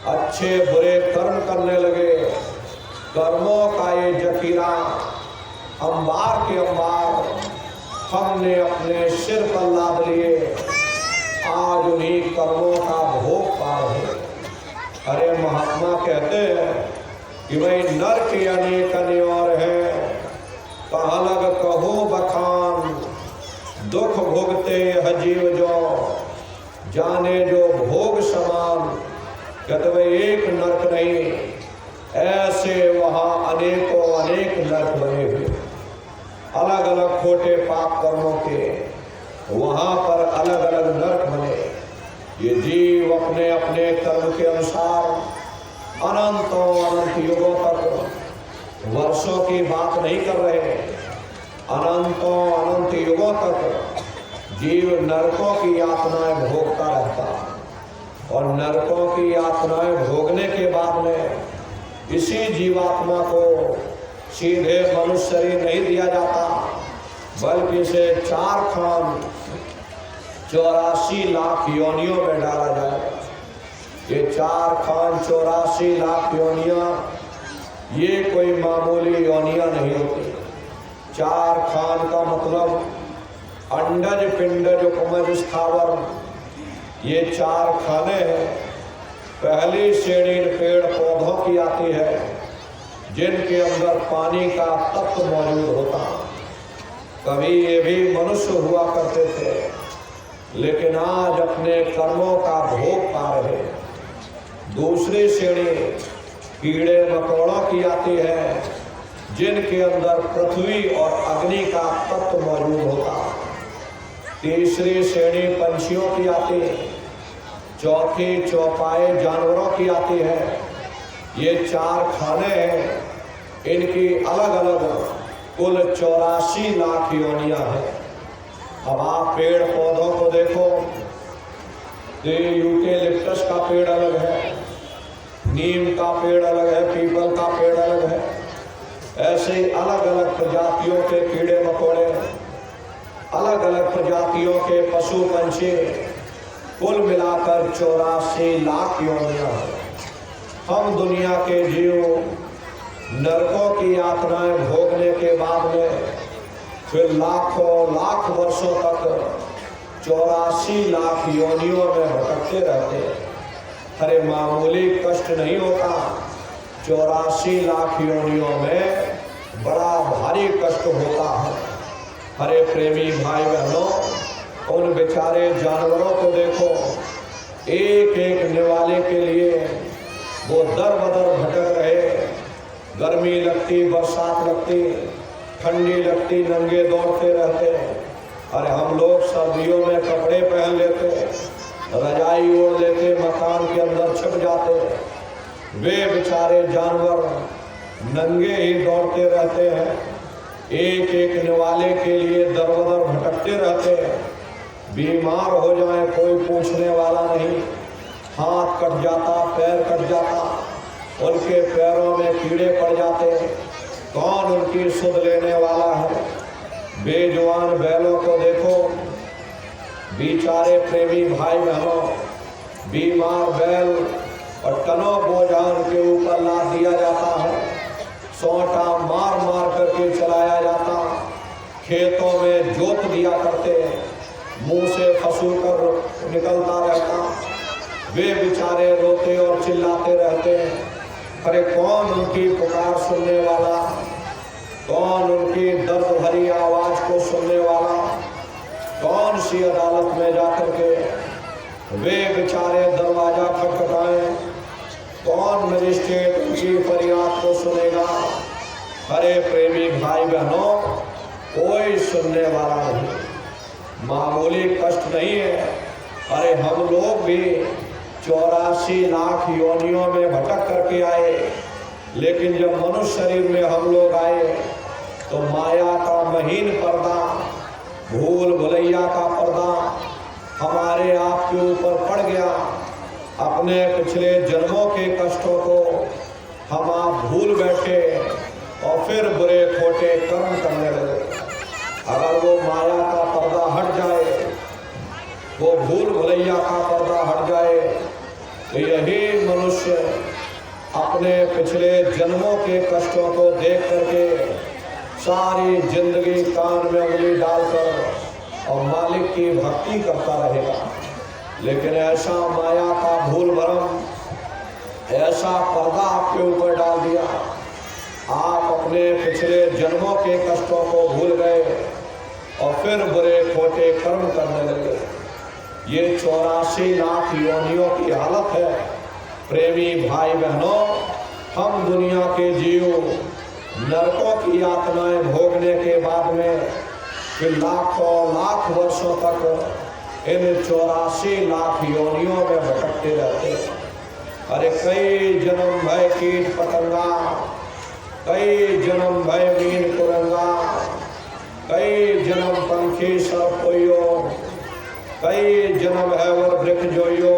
अच्छे बुरे कर्म करने लगे। कर्मों का ये जखीरा अंबार के अंबार हमने अपने सिर पर लाद लिए, आज उन्हीं कर्मों का भोग पा रहे। अरे महात्मा कहते हैं कि भाई नरक अनेक अनिवार है, कहाँ लग कहो बखान, दुख भोगते हजीव जो जाने जो भोग समान। कहते भाई एक नरक नहीं, ऐसे वहाँ अनेकों अनेक नरक बने हुए, अलग अलग खोटे पाप कर्मों के वहाँ पर अलग अलग नरक बने। ये जीव अपने अपने कर्म के अनुसार अनंतों अनंत युगों तक, वर्षों की बात नहीं कर रहे, अनंतों अनंत युगों तक जीव नरकों की यातनाएं भोगता रहता। और नरकों की यातनाएं भोगने के बाद में इसी जीवात्मा को सीधे मनुष्य शरीर नहीं दिया जाता, बल्कि इसे 4 खान 84 लाख योनियों में डाला जाए। ये 4 खान 84 लाख योनियां, ये कोई मामूली योनियां नहीं होती। 4 खान का मतलब अंडज पिंडज उपमज स्थावर, ये 4 खाने हैं। पहली श्रेणी पेड़ पौधों की आती है, जिनके अंदर पानी का तत्व मौजूद होता। कभी ये भी मनुष्य हुआ करते थे, लेकिन आज अपने कर्मों का भोग पा रहे। दूसरी श्रेणी कीड़े मकोड़ों की आती है, जिनके अंदर पृथ्वी और अग्नि का तत्व मौजूद होता। तीसरी श्रेणी पंछियों की आती है। चौथी चौपाए जानवरों की आती है। ये 4 खाने हैं, इनकी अलग अलग कुल 84 लाख योनियां हैं। अब आप पेड़ पौधों को देखो तो यूकेलिप्टस का पेड़ अलग है, नीम का पेड़ अलग है, पीपल का पेड़ अलग है। ऐसे अलग अलग प्रजातियों के कीड़े मकोड़े, अलग अलग प्रजातियों के पशु पंछी, कुल मिलाकर 84 लाख योनियां हैं। हम दुनिया के जीव नरकों की यातनाएं भोगने के बाद में फिर लाखों लाख वर्षों तक 84 लाख योनियों में भटकते रहते हैं। अरे मामूली कष्ट नहीं होता, 84 लाख योनियों में बड़ा भारी कष्ट होता है। अरे प्रेमी भाई बहनों, उन बेचारे जानवरों को देखो, एक एक निवाले के लिए वो दर बदर भटक रहे। गर्मी लगती, बरसात लगती, ठंडी लगती, नंगे दौड़ते रहते। अरे हम लोग सर्दियों में कपड़े पहन लेते, रजाई ओढ़ लेते, मकान के अंदर छिप जाते। वे बेचारे जानवर नंगे ही दौड़ते रहते हैं, एक एक निवाले के लिए दर बदर भटकते रहते हैं। बीमार हो जाए कोई पूछने वाला नहीं, हाथ कट जाता, पैर कट जाता, उनके पैरों में कीड़े पड़ जाते, कौन उनकी सुध लेने वाला है। बेजुबान बैलों को देखो, बेचारे प्रेमी भाई बहनों, बीमार बैल और टनों बोझा उनके ऊपर लाद दिया जाता है, सोंटा मार मार करके चलाया जाता, खेतों में जोत दिया करते, मुंह से फंसू कर निकलता रहता। वे बेचारे रोते और चिल्लाते रहते हैं। अरे कौन उनकी पुकार सुनने वाला, कौन उनकी दर्द भरी आवाज को सुनने वाला, कौन सी अदालत में जाकर के वे बेचारे दरवाजा खटखटाएं, कौन मजिस्ट्रेट उनकी फरियाद को सुनेगा। अरे प्रेमी भाई बहनों, कोई सुनने वाला नहीं, मामूली कष्ट नहीं है। अरे हम लोग भी 84 लाख योनियों में भटक करके आए, लेकिन जब मनुष्य शरीर में हम लोग आए तो माया का महीन पर्दा, भूल भुलैया का पर्दा हमारे आप के ऊपर पड़ गया। अपने पिछले जन्मों के कष्टों को हम आप भूल बैठे और फिर बुरे खोटे कर्म करने लगे। अगर वो माया का पर्दा हट जाए, वो भूल भुलैया का पर्दा हट जाए, तो यही मनुष्य अपने पिछले जन्मों के कष्टों को देख करके सारी जिंदगी कान में उंगली डालकर और मालिक की भक्ति करता रहेगा। लेकिन ऐसा माया का भूल भरम, ऐसा पर्दा आपके ऊपर डाल दिया, आप अपने पिछले जन्मों के कष्टों को भूल गए और फिर बुरे खोटे कर्म करने लगे। ये 84 लाख योनियों की हालत है। प्रेमी भाई बहनों, हम दुनिया के जीव नरकों की यातनाएं भोगने के बाद में फिर लाखों लाख वर्षों तक इन 84 लाख योनियों में भटकते रहते। अरे कई जन्म भय कीट पतंगा, कई जन्म भय मीन कुरंगा, कई जन्म पंखी सर्पोयो, कई जन्म है वर वृक्ष जोयो,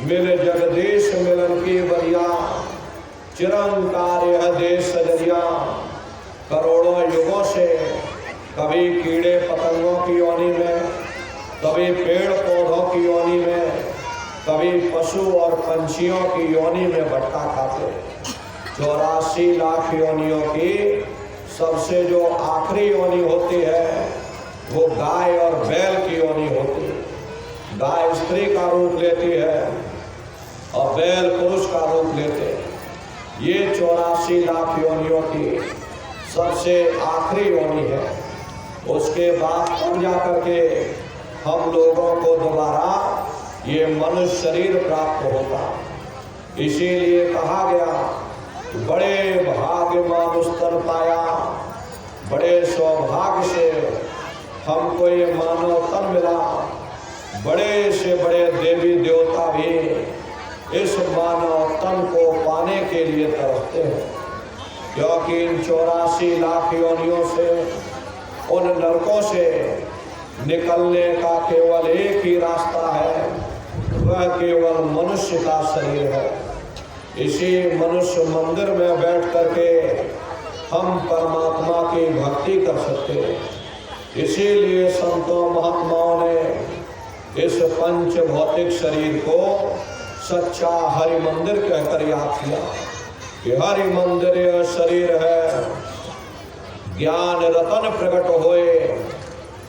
मिल जगदीश मिलन की बरिया, चिरंकार यह देश सजरिया। करोड़ों युगों से कभी कीड़े पतंगों की योनि में, कभी पेड़ पौधों की योनि में, कभी पशु और पंछियों की योनि में भटका खाते। 84 लाख योनियों की सबसे जो आखिरी योनि होती है वो गाय और बैल की योनि होती है। गाय स्त्री का रूप लेती है और बैल पुरुष का रूप लेते हैं। ये 84 लाख योनियों की सबसे आखिरी योनि है। उसके बाद तब जा करके हम लोगों को दोबारा ये मनुष्य शरीर प्राप्त होता। इसीलिए कहा गया बड़े भाग्य मानुष तन पाया, बड़े सौभाग्य से हमको ये मानव तन मिला। बड़े से बड़े देवी देवता भी इस मानव तन को पाने के लिए तरसते हैं, क्योंकि इन 84 लाख योनियों से, उन नरकों से निकलने का केवल एक ही रास्ता है, वह केवल मनुष्य का शरीर है। इसी मनुष्य मंदिर में बैठ करके हम परमात्मा की भक्ति कर सकते हैं। इसीलिए संतों महात्माओं ने इस पंच भौतिक शरीर को सच्चा हरि मंदिर कहकर याद किया कि हरि मंदिर यह शरीर है, ज्ञान रतन प्रकट होए,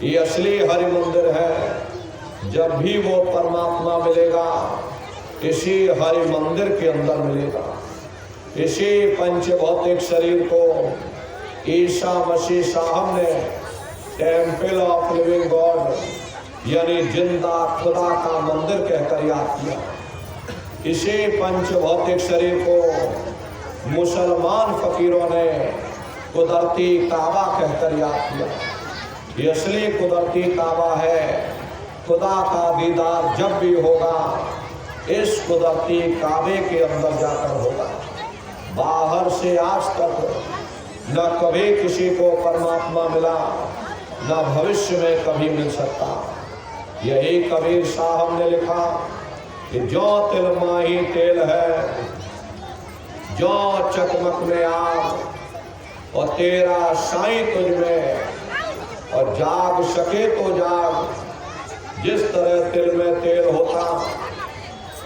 ये असली हरि मंदिर है। जब भी वो परमात्मा मिलेगा इसी हरि मंदिर के अंदर मिलेगा। इसी पंच भौतिक शरीर को ईसा मसीह साहब ने टेम्पल ऑफ लिविंग गॉड यानी जिंदा खुदा का मंदिर कहकर याद किया। इसी पंच भौतिक शरीर को मुसलमान फकीरों ने कुदरती काबा कहकर याद किया। ये असली कुदरती काबा है। खुदा का दीदार जब भी होगा इस कुदरती काबे के अंदर जाकर होगा। बाहर से आज तक न कभी किसी को परमात्मा मिला, न भविष्य में कभी मिल सकता। यही कबीर साहब ने लिखा कि जो तिल माही तेल है, जो चकमक में आग, और तेरा साईं तुझ में, और जाग सके तो जाग। जिस तरह तिल में तेल होता,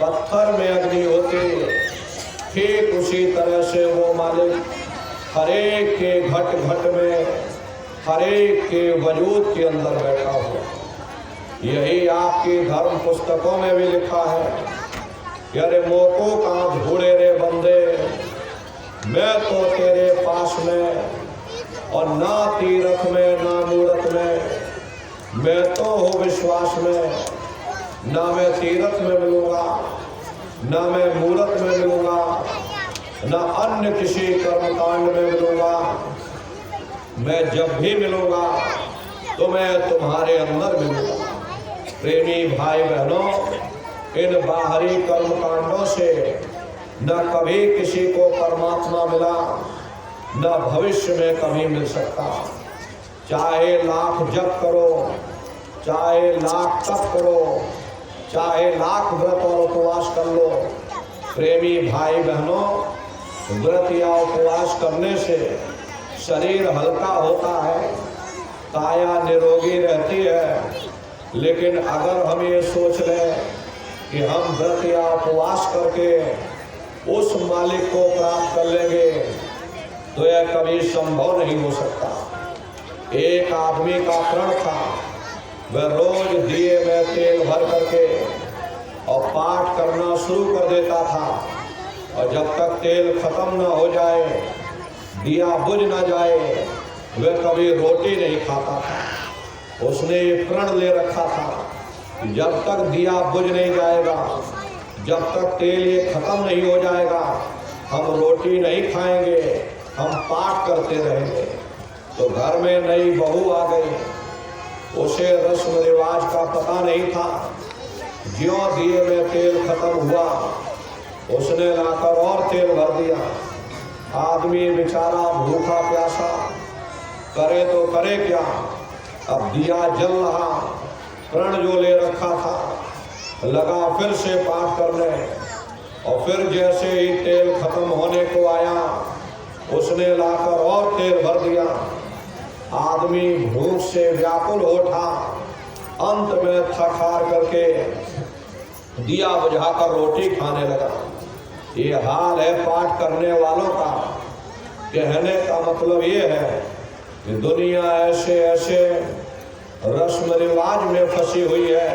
पत्थर में अग्नि होती, ठीक उसी तरह से वो मालिक हरेक के घट घट में, हरेक के वजूद के अंदर बैठा हुआ। यही आपकी धर्म पुस्तकों में भी लिखा है कि अरे मोको कहाँ ढूंढे रे बंदे, मैं तो तेरे पास में, और ना तीरथ में ना मूरत में, मैं तो हूँ विश्वास में। ना मैं तीरथ में मिलूंगा, ना मैं मूरत में मिलूंगा, ना अन्य किसी कर्मकांड में मिलूंगा। मैं जब भी मिलूंगा तो मैं तुम्हारे अंदर मिलूंगा। प्रेमी भाई बहनों, इन बाहरी कर्मकांडों से न कभी किसी को परमात्मा मिला, न भविष्य में कभी मिल सकता। चाहे लाख जप करो, चाहे लाख तप करो, चाहे लाख व्रत और उपवास कर लो, प्रेमी भाई बहनों, व्रत या उपवास करने से शरीर हल्का होता है, काया निरोगी रहती है। लेकिन अगर हम ये सोच लें कि हम व्रत या उपवास करके उस मालिक को प्राप्त कर लेंगे, तो यह कभी संभव नहीं हो सकता। एक आदमी का प्रण था, वह रोज दिए में तेल भर करके और पाठ करना शुरू कर देता था, और जब तक तेल खत्म न हो जाए, दिया बुझ न जाए, वह कभी रोटी नहीं खाता था। उसने ये प्रण ले रखा था कि जब तक दिया बुझ नहीं जाएगा, जब तक तेल ये खत्म नहीं हो जाएगा, हम रोटी नहीं खाएंगे, हम पाठ करते रहेंगे। तो घर में नई बहू आ गई, उसे रस्म रिवाज का पता नहीं था। ज्यों दिए में तेल खत्म हुआ, उसने लाकर और तेल भर दिया। आदमी बेचारा भूखा प्यासा, करे तो करे क्या, अब दिया जल रहा, प्रण जो ले रखा था लगा फिर से पाठ करने, और फिर जैसे ही तेल खत्म होने को आया, उसने लाकर और तेल भर दिया। आदमी भूख से व्याकुल उठा, अंत में थक हार करके दिया बुझाकर रोटी खाने लगा। ये हाल है पाठ करने वालों का। कहने का मतलब ये है कि दुनिया ऐसे ऐसे रस्म रिवाज में फंसी हुई है।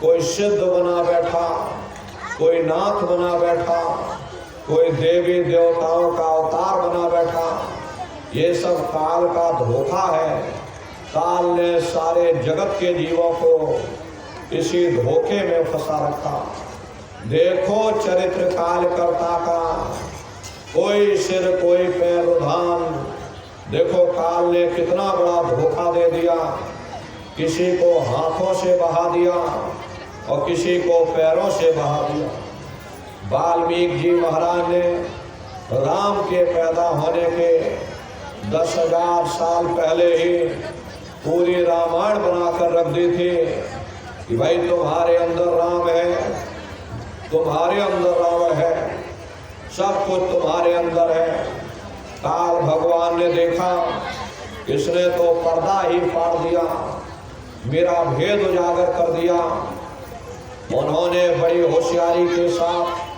कोई सिद्ध बना बैठा, कोई नाथ बना बैठा, कोई देवी देवताओं का अवतार बना बैठा। ये सब काल का धोखा है। काल ने सारे जगत के जीवों को इसी धोखे में फंसा रखा। देखो चरित्र काल कर्ता का, कोई सिर कोई पैर रुधान। देखो काल ने कितना बड़ा धोखा दे दिया। किसी को हाथों से बहा दिया और किसी को पैरों से बहा दिया। वाल्मीकि जी महाराज ने राम के पैदा होने के 10,000 साल पहले ही पूरी रामायण बनाकर रख दी थी कि भाई तुम्हारे अंदर राम है, तुम्हारे अंदर रावण है, सब कुछ तुम्हारे अंदर है। काल भगवान ने देखा, इसने तो पर्दा ही फाड़ दिया, मेरा भेद उजागर कर दिया। उन्होंने बड़ी होशियारी के साथ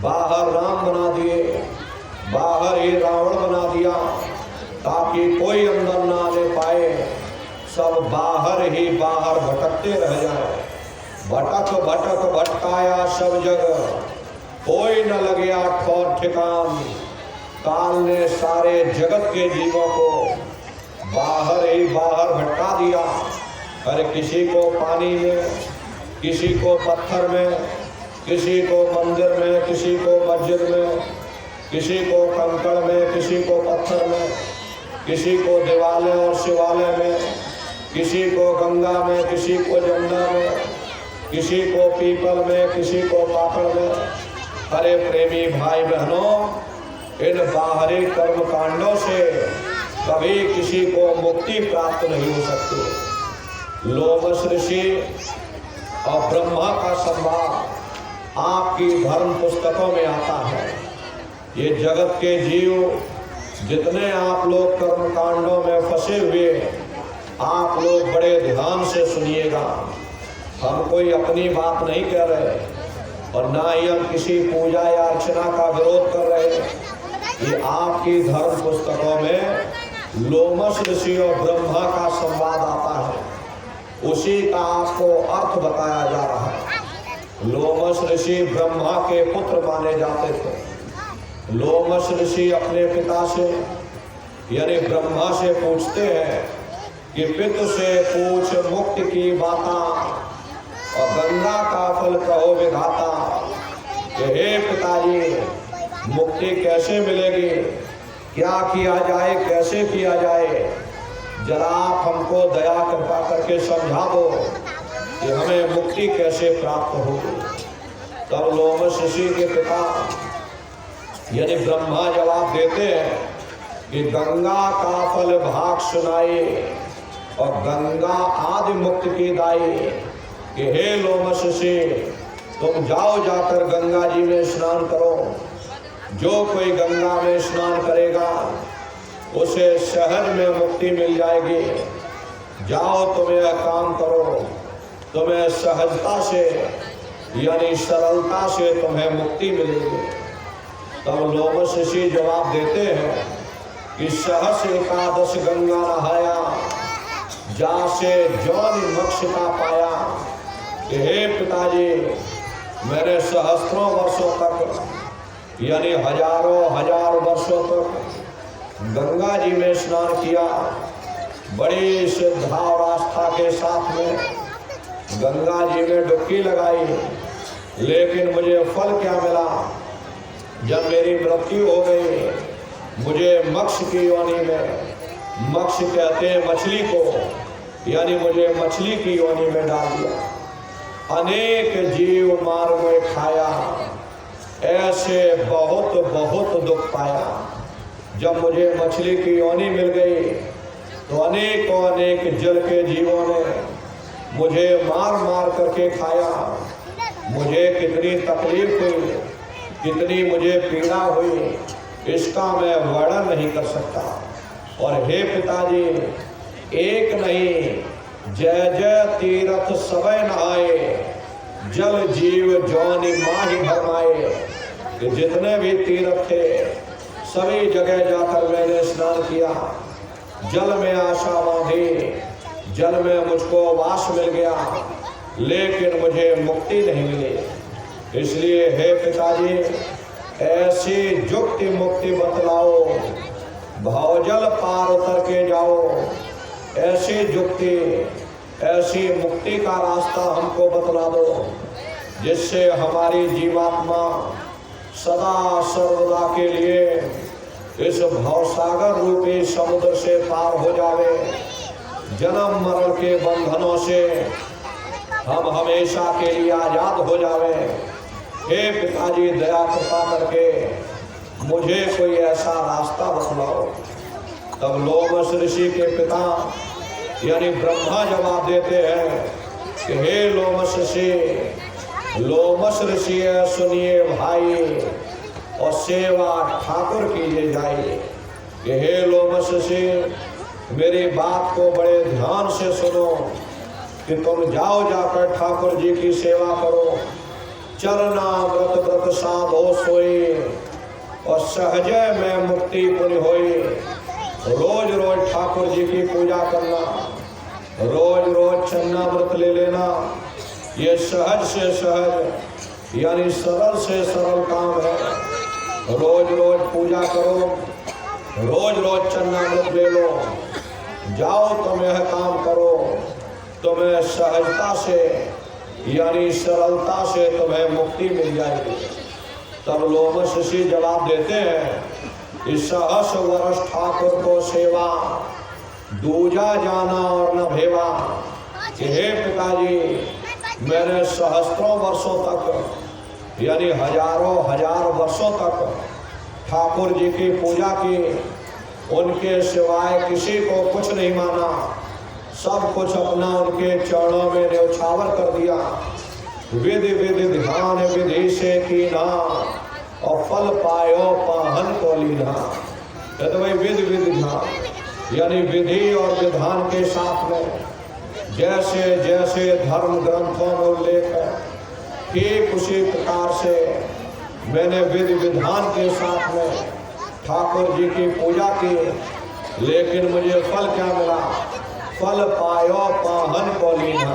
बाहर राम बना दिए, बाहर ही रावण बना दिया, ताकि कोई अंदर ना ले पाए, सब बाहर ही बाहर भटकते रह जाए। भटक भटक भटकाया सब जगह, कोई न लगे ठौर ठिकान। काल ने सारे जगत के जीवों को बाहर ही बाहर भटका दिया। अरे किसी को पानी में, किसी को पत्थर में, किसी को मंदिर में, किसी को मस्जिद में, किसी को कंकड़ में, किसी को पत्थर में, किसी को देवालय और शिवालय में, किसी को गंगा में, किसी को जमुना में, किसी को पीपल में, किसी को पाकड़ में। अरे प्रेमी भाई बहनों, इन बाहरी कर्म कांडों से कभी किसी को मुक्ति प्राप्त नहीं हो सकती। लोमश ऋषि और ब्रह्मा का संवाद आपकी धर्म पुस्तकों में आता है। ये जगत के जीव जितने आप लोग कर्म कांडों में फंसे हुए, आप लोग बड़े ध्यान से सुनिएगा। हम कोई अपनी बात नहीं कह रहे और ना ही हम किसी पूजा या अर्चना का विरोध कर रहे। ये आपकी धर्म पुस्तकों में लोमश ऋषि और ब्रह्मा का संवाद आता है, उसी का आपको अर्थ बताया जा रहा है। लोमश ऋषि ब्रह्मा के पुत्र माने जाते थे। लोमश ऋषि अपने पिता से यानी ब्रह्मा से पूछते हैं कि पितु से पूछ मुक्ति की बाता और गंगा का फल कहो विधाता। कि हे पिताजी, मुक्ति कैसे मिलेगी, क्या किया जाए, कैसे किया जाए, जरा आप हमको दया कृपा करके समझा दो कि हमें मुक्ति कैसे प्राप्त होगी। तब लोमश ऋषि के पिता यानी ब्रह्मा जवाब देते हैं कि गंगा का फल भाग सुनाई और गंगा आदि मुक्त की दाई। कि हे लोमश ऋषि, तुम जाओ जाकर गंगा जी में स्नान करो। जो कोई गंगा में स्नान करेगा उसे शहर में मुक्ति मिल जाएगी। जाओ तुम यह काम करो, तुम्हें सहजता से यानी सरलता से तुम्हें मुक्ति मिलेगी। तब लोमश ऋषि जवाब देते हैं कि सहस एकादश गंगा नहाया, जासे जौन मोक्षता पाया। कि हे पिताजी, मैंने सहस्त्रों वर्षों तक यानी हजारों हजार वर्षों तक गंगा जी में स्नान किया, बड़ी श्रद्धा और आस्था के साथ में गंगा जी में डुबकी लगाई, लेकिन मुझे फल क्या मिला? जब मेरी मृत्यु हो गई, मुझे मक्ष की योनि में, मक्ष कहते हैं मछली को, यानी मुझे मछली की योनि में डाल दिया। अनेक जीव मार में खाया, ऐसे बहुत बहुत दुख पाया। जब मुझे मछली की योनि मिल गई तो अनेकों अनेक जल के जीवों ने मुझे मार मार करके खाया। मुझे कितनी तकलीफ हुई, कितनी मुझे पीड़ा हुई, इसका मैं वर्णन नहीं कर सकता। और हे पिताजी, एक नहीं जय जय तीरथ सबय नहाए, जल जीव जौनि माहि भरमाए। कि जितने भी तीर्थ थे सभी जगह जाकर मैंने स्नान किया, जल में आशा बांधी, जल में मुझको वास मिल गया, लेकिन मुझे मुक्ति नहीं मिली। इसलिए हे पिताजी, ऐसी जुक्ति मुक्ति बतलाओ, भवजल पार उतर के जाओ। ऐसी जुक्ति, ऐसी मुक्ति का रास्ता हमको बतला दो, जिससे हमारी जीवात्मा सदा सर्वदा के लिए इस भवसागर रूपी समुद्र से पार हो जावे। जन्म मरण के बंधनों से हम हमेशा के लिए आजाद हो जावे। हे पिताजी, दया कृपा करके मुझे कोई ऐसा रास्ता बतलाओ। तब लोमश ऋषि के पिता यानी ब्रह्मा जवाब देते हैं कि हे लोमश ऋषि सुनिए भाई, और सेवा ठाकुर कीजिए जाइए। कि हे लोमश ऋषि, मेरी बात को बड़े ध्यान से सुनो कि तुम जाओ, जाकर ठाकुर जी की सेवा करो। चरना व्रत साधो सोई, और सहजय में मुक्ति पुण्य होई। रोज रोज ठाकुर जी की पूजा करना, रोज रोज चन्ना व्रत ले लेना, ये सहज से सहज यानी सरल से सरल काम है। रोज रोज पूजा करो, रोज रोज चन्ना व्रत ले लो, जाओ तुम यह काम करो, तुम्हें सहजता से यानी सरलता से तुम्हें मुक्ति मिल जाएगी। तब लोमश ऋषि जवाब देते हैं कि सहस वर्ष ठाकुर को सेवा, दूजा जाना और न भेवा। कि हे पिताजी, मैंने सहस्त्रों वर्षों तक यानी हजारों हजार वर्षों तक ठाकुर जी की पूजा की, उनके सिवाय किसी को कुछ नहीं माना, सब कुछ अपना उनके चरणों में न्यौछावर कर दिया। विधि विधि ध्यान विधि से कीना, और फल पायो पाहन को लीना। तो भाई विधि विधि ध्यान यानी विधि और विधान के साथ में जैसे जैसे धर्म ग्रंथों में उल्लेख है, ठीक उसी प्रकार से मैंने विधि विधान के साथ में ठाकुर जी की पूजा की। लेकिन मुझे फल क्या मिला? फल पायो पाहन को लीना।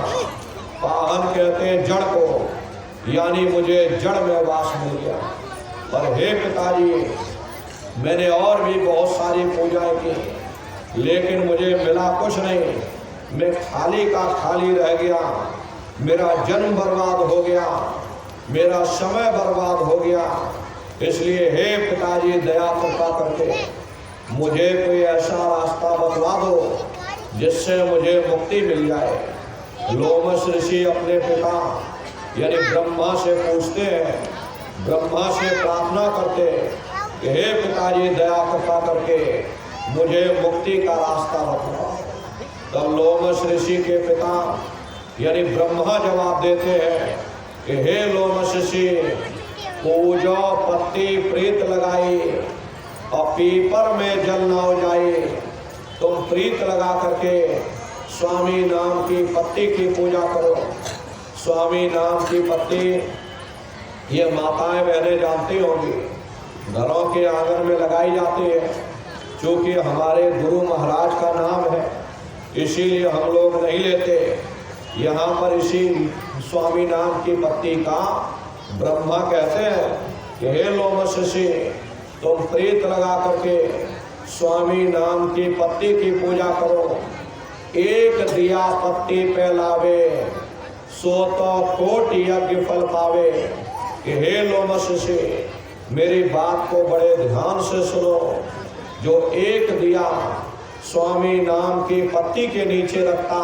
पाहन कहते हैं जड़ को, यानी मुझे जड़ में वास मिल गया। पर हे पिताजी, मैंने और भी बहुत सारी पूजाएं की, लेकिन मुझे मिला कुछ नहीं। मैं खाली का खाली रह गया, मेरा जन्म बर्बाद हो गया, मेरा समय बर्बाद हो गया। इसलिए हे पिताजी, दया कृपा करके मुझे कोई ऐसा रास्ता बतला दो जिससे मुझे मुक्ति मिल जाए। लोमश ऋषि अपने पिता यानी ब्रह्मा से पूछते हैं, ब्रह्मा से प्रार्थना करते कि हे पिताजी, दया कृपा करके मुझे मुक्ति का रास्ता बतलाओ। तब लोमश ऋषि के पिता यानी ब्रह्मा जवाब देते हैं कि हे लोमश ऋषि, पूजो पत्ती प्रीत लगाई, और पीपर में जल न हो जाए। तुम प्रीत लगा करके स्वामी नाम की पत्ती की पूजा करो। स्वामी नाम की पत्ती ये माताएं बहनें जानती होंगी, घरों के आंगन में लगाई जाती है। क्योंकि हमारे गुरु महाराज का नाम है, इसीलिए हम लोग नहीं लेते। यहाँ पर इसी स्वामी नाम की पत्ती का ब्रह्मा कहते हैं कि हे लोमश ऋषि, तुम प्रीत लगा करके स्वामी नाम की पत्ती की पूजा करो। एक दिया पत्ती पे लावे, सो तो कोटि यज्ञ फल पावे। कि हे लोमश ऋषि, मेरी बात को बड़े ध्यान से सुनो। जो एक दिया स्वामी नाम की पत्ती के नीचे रखता,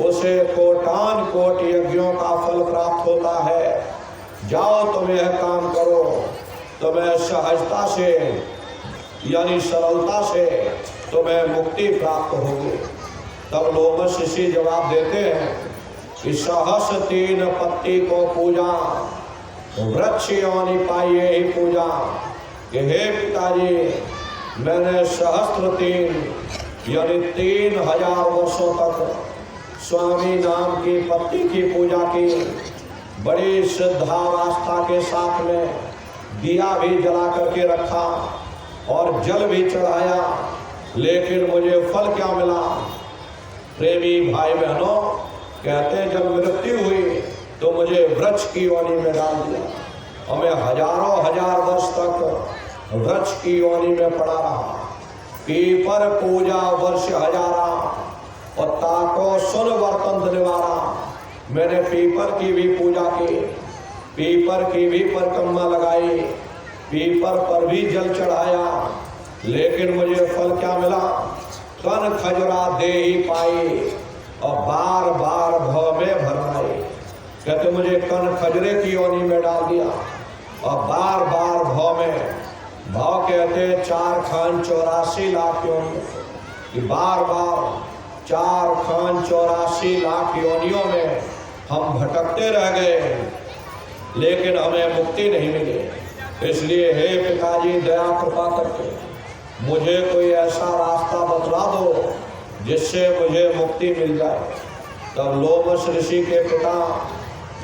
उसे कोटान कोट यज्ञों का फल प्राप्त होता है। जाओ तुम यह काम करो, तुम्हें सहजता से यानी सरलता से तुम्हें मुक्ति प्राप्त होगी। तब लोमश ऋषि जवाब देते हैं कि सहस 3 पत्ती को पूजा, वृक्ष यानी पाइए ही पूजा। कि हे पिताजी, मैंने सहस्त्र 3 यानी 3000 वर्षों तक स्वामी नाम की पत्ती की पूजा की। बड़ी श्रद्धा आस्था के साथ में दिया भी जला करके रखा और जल भी चढ़ाया, लेकिन मुझे फल क्या मिला? प्रेमी भाई बहनों, कहते हैं जब मृत्यु हुई तो मुझे वृक्ष की योनि में डाल दिया। हमें हजारों हजार वर्ष तक वृक्ष की योनि में पड़ा रहा। पीपर पूजा वर्ष हजारा और ताको सुन वर्तंत निवारा। मैंने पीपर की भी पूजा की, पीपर की भी परिक्रमा लगाई, पीपर पर भी जल चढ़ाया, लेकिन मुझे फल क्या मिला? कन खजरा दे ही पाई और बार बार भव में भरमाई। कहते मुझे कन खजरे की योनि में डाल दिया और बार बार भव में, भाव कहते 4 खान 84 लाख योनि कि बार बार 4 खान 84 लाख योनियों में हम भटकते रह गए, लेकिन हमें मुक्ति नहीं मिली। इसलिए हे पिताजी दया कृपा करके मुझे कोई ऐसा रास्ता बतला दो जिससे मुझे मुक्ति मिल जाए। तब लोमश ऋषि के पिता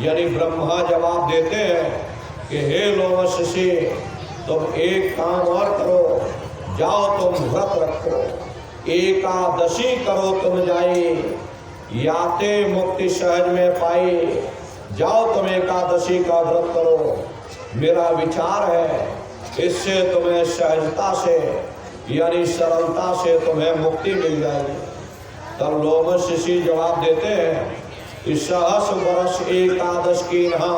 यानी ब्रह्मा जवाब देते हैं कि हे लोमश ऋषि, तुम एक काम और करो, जाओ तुम व्रत रखो, एकादशी करो तुम जाई, याते मुक्ति सहज में पाई। जाओ तुम एकादशी का व्रत करो, मेरा विचार है इससे तुम्हें सहजता से यानी सरलता से तुम्हें मुक्ति मिल जाएगी। तब लोमश ऋषि जवाब देते हैं कि सहस वर्ष एकादश की नहा,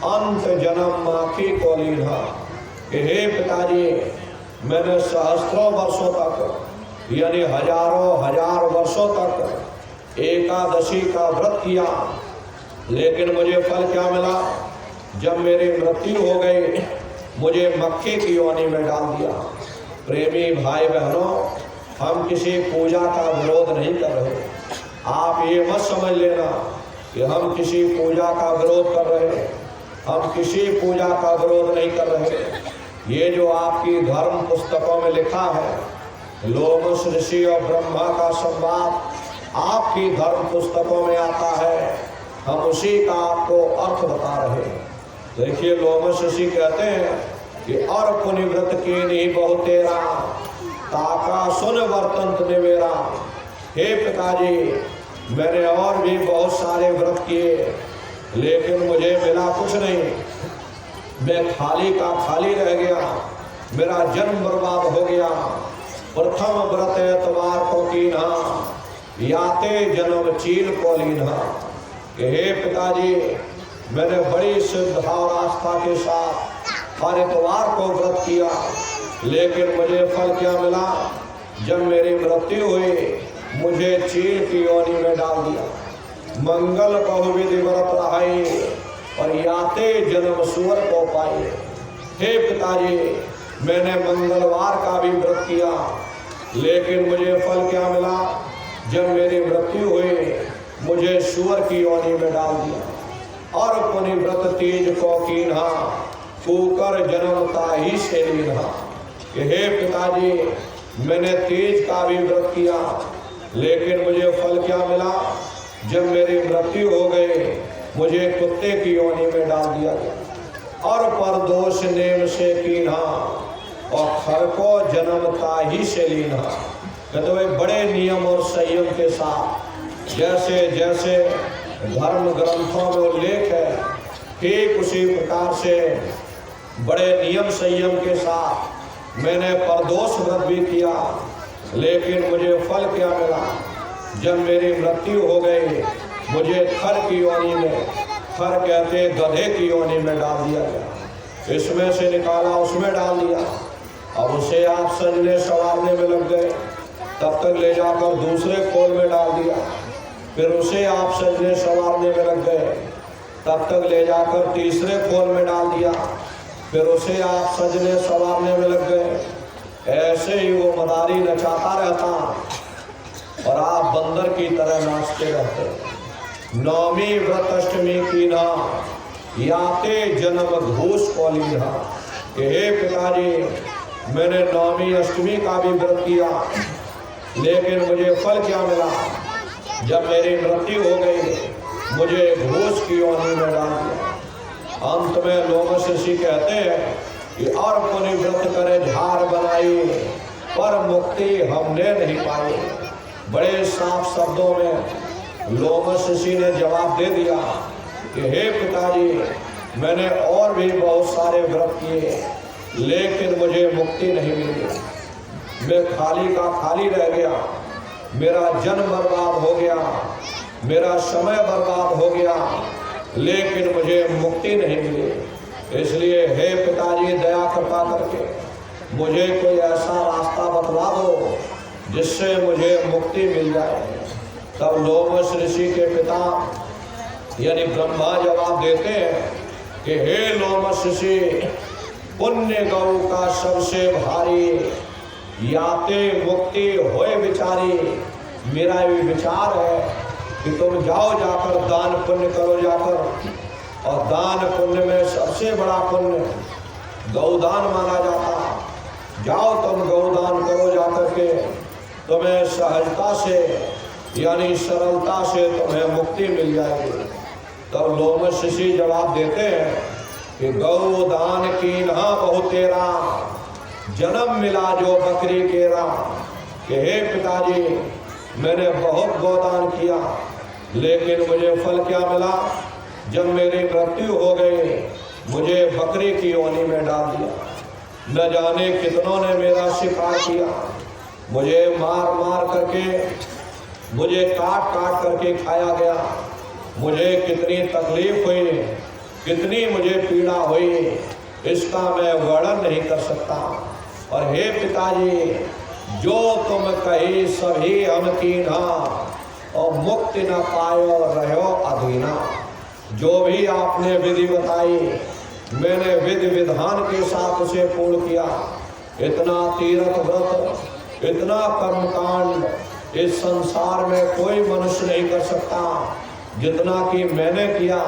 अंत जन्म माखी कोलीना। हे पिताजी, मैंने सहस्त्रों वर्षों तक यानी हजारों हजार वर्षों तक एकादशी का व्रत किया, लेकिन मुझे फल क्या मिला? जब मेरी मृत्यु हो गई मुझे मक्खी की योनि में डाल दिया। प्रेमी भाई बहनों, हम किसी पूजा का विरोध नहीं कर रहे। आप ये मत समझ लेना कि हम किसी पूजा का विरोध कर रहे हैं। हम किसी पूजा का विरोध नहीं कर रहे। ये जो आपकी धर्म पुस्तकों में लिखा है, लोमश ऋषि और ब्रह्मा का संवाद आपकी धर्म पुस्तकों में आता है, हम उसी का आपको अर्थ बता रहे हैं। देखिए लोमश ऋषि कहते हैं कि और पुनि व्रत की नहीं बहु तेरा, ताका सुन वर्तंत निवेरा। हे पिताजी, मैंने और भी बहुत सारे व्रत किए, लेकिन मुझे मिला कुछ नहीं। मैं खाली का खाली रह गया, मेरा जन्म बर्बाद हो गया। प्रथम व्रत है तुम्हार को कीन्हा, याते जन्म चील को लीन्हा। हे पिताजी, मैंने बड़ी श्रद्धा और आस्था के साथ हर इतवार को व्रत किया, लेकिन मुझे फल क्या मिला? जब मेरी मृत्यु हुई मुझे चील की योनि में डाल दिया। मंगल बहुविधि व्रत रहाई और याते जन्म सुअर को पाई। हे पिताजी, मैंने मंगलवार का भी व्रत किया, लेकिन मुझे फल क्या मिला? जब मेरी मृत्यु हुई मुझे सुअर की योनि में डाल दिया। और पुनि व्रत तीज को कीन्हा, कुकर जन्मता ही से लीन्हा। हे पिताजी, मैंने तीज का भी व्रत किया, लेकिन मुझे फल क्या मिला? जब मेरी मृत्यु हो गई मुझे कुत्ते की योनि में डाल दिया गया। और परदोष नेम से कीन्हा और खर को जन्मता ही से लीन्हा। कहते हुए बड़े नियम और संयम के साथ, जैसे जैसे धर्म ग्रंथों में उल्लेख है, ठीक उसी प्रकार से बड़े नियम संयम के साथ मैंने परदोष व्रत भी किया, लेकिन मुझे फल क्या मिला? जब मेरी मृत्यु हो गई मुझे खर की योनि में, खर कहते गधे की योनि में डाल दिया गया। इसमें से निकाला उसमें डाल दिया। अब उसे आप सजने संवारने में लग गए, तब तक ले जाकर दूसरे खोल में डाल दिया। फिर उसे आप सजने संवारने में लग गए, तब तक ले जाकर तीसरे खोल में डाल दिया। फिर उसे आप सजने संवारने में लग गए। ऐसे ही वो मदारी नचाता रहता और आप बंदर की तरह नाचते रहते। नौमी व्रत अष्टमी की ना, याते जन्म घूस को लीन्हा। हे पिताजी, मैंने नौमी अष्टमी का भी व्रत किया, लेकिन मुझे फल क्या मिला? जब मेरी मृत्यु हो गई मुझे घूस की योनि में डाल दिया। अंत में लोमश ऋषि कहते हैं कि और पुनि व्रत करे झार बनाई, पर मुक्ति हमने नहीं पाई। बड़े साफ शब्दों में लोमश ऋषि ने जवाब दे दिया कि हे पिताजी, मैंने और भी बहुत सारे व्रत किए, लेकिन मुझे मुक्ति नहीं मिली। मैं खाली का खाली रह गया, मेरा जन्म बर्बाद हो गया, मेरा समय बर्बाद हो गया, लेकिन मुझे मुक्ति नहीं मिली। इसलिए हे पिताजी, दया कृपा करके मुझे कोई ऐसा रास्ता बतला दो जिससे मुझे मुक्ति मिल जाए। तब लोमश ऋषि के पिता यानी ब्रह्मा जवाब देते हैं कि हे लोमश ऋषि, पुण्य गौ का सबसे भारी, याते मुक्ति होए विचारी। मेरा भी विचार है कि तुम जाओ, जाकर दान पुण्य करो जाकर, और दान पुण्य में सबसे बड़ा पुण्य गौदान माना जाता। जाओ तुम गौदान करो जाकर के, तुम्हें सहजता से यानी सरलता से तुम्हें मुक्ति मिल जाएगी। तब लोमश ऋषि जवाब देते हैं कि गौदान की ना बहुत तेरा, जन्म मिला जो बकरी केरा। कि हे पिताजी, मैंने बहुत गौदान किया, लेकिन मुझे फल क्या मिला? जब मेरी मृत्यु हो गई, मुझे बकरी की योनि में डाल दिया। न जाने कितनों ने मेरा शिकार किया, मुझे मार मार करके, मुझे काट काट करके खाया गया। मुझे कितनी तकलीफ हुई, कितनी मुझे पीड़ा हुई, इसका मैं वर्णन नहीं कर सकता। और हे पिताजी, जो तुम कही सभी हम कीन्हा, और मुक्ति न पायो रहो अधीना। जो भी आपने विधि बताई, मैंने विधि विधान के साथ उसे पूर्ण किया। इतना तीर्थ व्रत, इतना कर्मकांड इस संसार में कोई मनुष्य नहीं कर सकता जितना कि मैंने किया,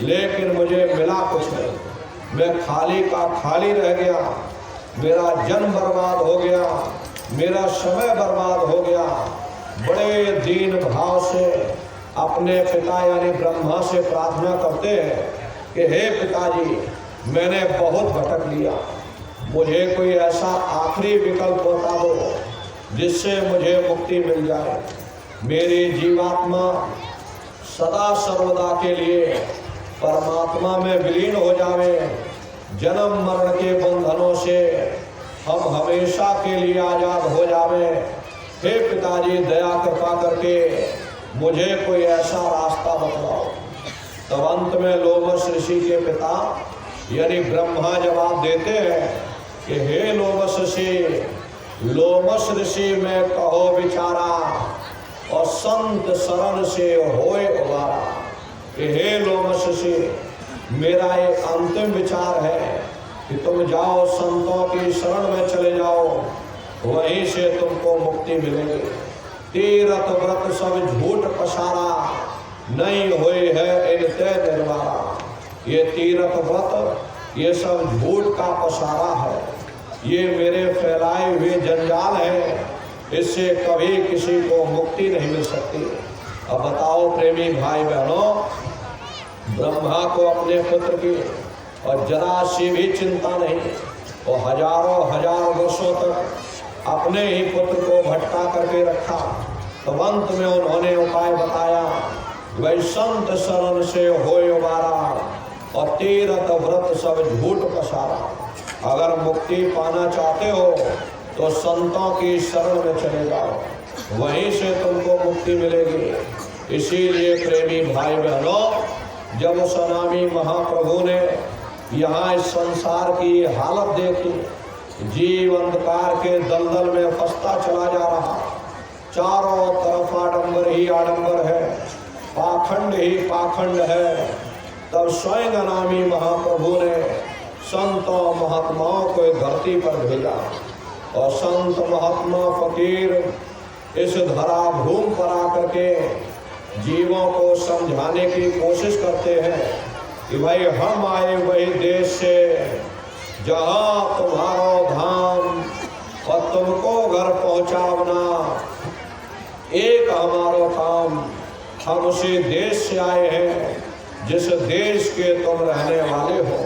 लेकिन मुझे मिला कुछ नहीं। मैं खाली का खाली रह गया, मेरा जन्म बर्बाद हो गया, मेरा समय बर्बाद हो गया। बड़े दीन भाव से अपने पिता यानी ब्रह्मा से प्रार्थना करते हैं कि हे पिताजी, मैंने बहुत भटक लिया, मुझे कोई ऐसा आखिरी विकल्प बता दो जिससे मुझे मुक्ति मिल जाए। मेरी जीवात्मा सदा सर्वदा के लिए परमात्मा में विलीन हो जावे, जन्म मरण के बंधनों से हम हमेशा के लिए आजाद हो जावे। हे पिताजी, दया कृपा करके मुझे कोई ऐसा रास्ता बतलाओ। तब अंत में लोमश ऋषि के पिता यानी ब्रह्मा जवाब देते हैं कि हे लोमश ऋषि में कहो विचारा, और संत शरण से होए उबारा। कि हे लोमश ऋषि, मेरा एक अंतिम विचार है कि तुम जाओ, संतों की शरण में चले जाओ, वहीं से तुमको मुक्ति मिलेगी। तीरथ व्रत सब झूठ पसारा, नहीं हुई है इनते निर्वारा। ये तीरथ व्रत ये सब झूठ का पसारा है, ये मेरे फैलाए हुए जंजाल है, इससे कभी किसी को मुक्ति नहीं मिल सकती। अब बताओ प्रेमी भाई बहनों, ब्रह्मा को अपने पुत्र की और जरा सी भी चिंता नहीं, वो हजारों हजार वर्षों तक अपने ही पुत्र को भटका करके रखा। तो अंत में उन्होंने उपाय बताया, वही संत शरण से होए उबारा, और तीरथ व्रत सब झूठ पसारा। अगर मुक्ति पाना चाहते हो तो संतों की शरण में चले जाओ, वहीं से तुमको मुक्ति मिलेगी। इसीलिए प्रेमी भाई बहनों, जब उस अनामी महाप्रभु ने यहाँ इस संसार की हालत देखी, जीव अंधकार के दलदल में फंसता चला जा रहा, चारों तरफ आडंबर ही आडंबर है, पाखंड ही पाखंड है, तब स्वयं अनामी महाप्रभु ने संतों महात्माओं को धरती पर भेजा। और संत महात्मा फकीर इस धरा भूमि पर आकर के जीवों को समझाने की कोशिश करते हैं कि भाई हम आए वही देश से जहाँ तुम्हारा धाम, और तुमको घर पहुँचावना एक हमारो काम। हम उसी देश से आए हैं जिस देश के तुम रहने वाले हो,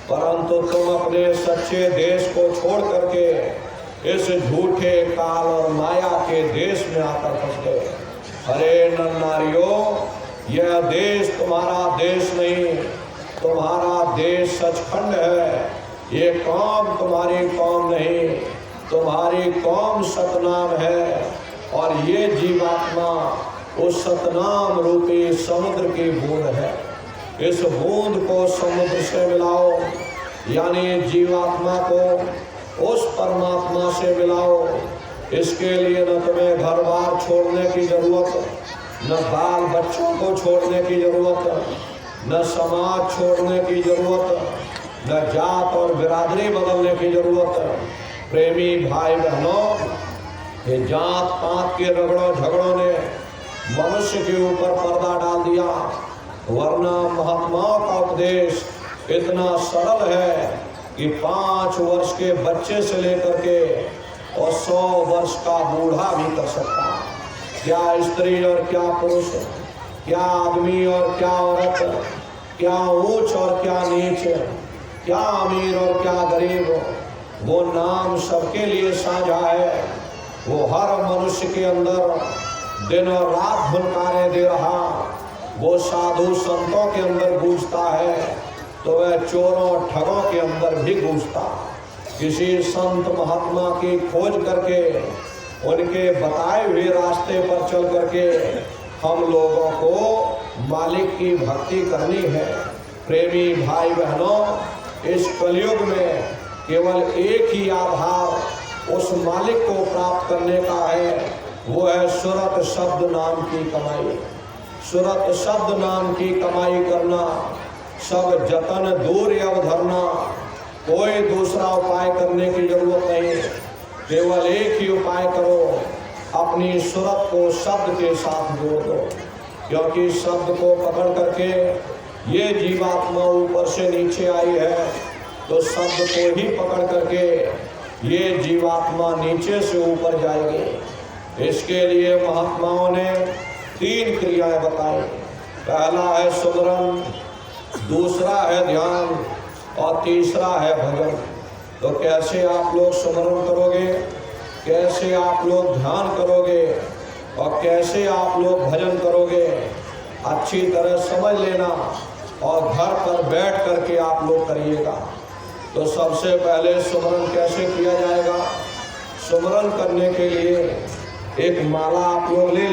परंतु तुम अपने सच्चे देश को छोड़ करके इस झूठे काल और माया के देश में आकर फंस गए। अरे नर नारियों, यह देश तुम्हारा देश नहीं, तुम्हारा देश सचखंड है, ये कौम तुम्हारी कौम नहीं, तुम्हारी कौम सतनाम है। और ये जीवात्मा उस सतनाम रूपी समुद्र की बूंद है। इस बूंद को समुद्र से मिलाओ, यानी जीवात्मा को उस परमात्मा से मिलाओ। इसके लिए न तुम्हें घर बार छोड़ने की जरूरत, न बाल बच्चों को छोड़ने की जरूरत, न समाज छोड़ने की जरूरत, न जात और बिरादरी बदलने की जरूरत। प्रेमी भाई बहनों, ये जात पात के रगड़ों झगड़ों ने मनुष्य के ऊपर पर्दा डाल दिया, वरना महात्माओं का उपदेश इतना सरल है कि 5 वर्ष के बच्चे से लेकर के और 100 वर्ष का बूढ़ा भी कर सकता है। क्या स्त्री और क्या पुरुष, क्या आदमी और क्या औरत, क्या ऊंच और क्या नीच, क्या अमीर और क्या गरीब, वो नाम सबके लिए साझा है। वो हर मनुष्य के अंदर दिन और रात भुनकारे दे रहा, वो साधु संतों के अंदर गूंजता है तो वह चोरों ठगों के अंदर भी गूंजता। किसी संत महात्मा की खोज करके उनके बताए हुए रास्ते पर चल करके हम लोगों को मालिक की भक्ति करनी है। प्रेमी भाई बहनों, इस कलयुग में केवल एक ही आधार उस मालिक को प्राप्त करने का है, वो है सुरत शब्द नाम की कमाई। सुरत शब्द नाम की कमाई करना, सब जतन दूर अवधरना, कोई दूसरा उपाय करने की जरूरत नहीं। केवल एक ही उपाय करो, अपनी सुरत को शब्द के साथ जोड़ दो, क्योंकि शब्द को पकड़ करके ये जीवात्मा ऊपर से नीचे आई है, तो शब्द को ही पकड़ करके ये जीवात्मा नीचे से ऊपर जाएगी। इसके लिए महात्माओं ने 3 क्रियाएं बताई। पहला है सुमरन, दूसरा है ध्यान और तीसरा है भजन। तो कैसे आप लोग सुमरन करोगे, कैसे आप लोग ध्यान करोगे और कैसे आप लोग भजन करोगे, अच्छी तरह समझ लेना और घर पर बैठ करके आप लोग करिएगा। तो सबसे पहले सुमरन कैसे किया जाएगा? सुमरन करने के लिए एक माला आप लोग ले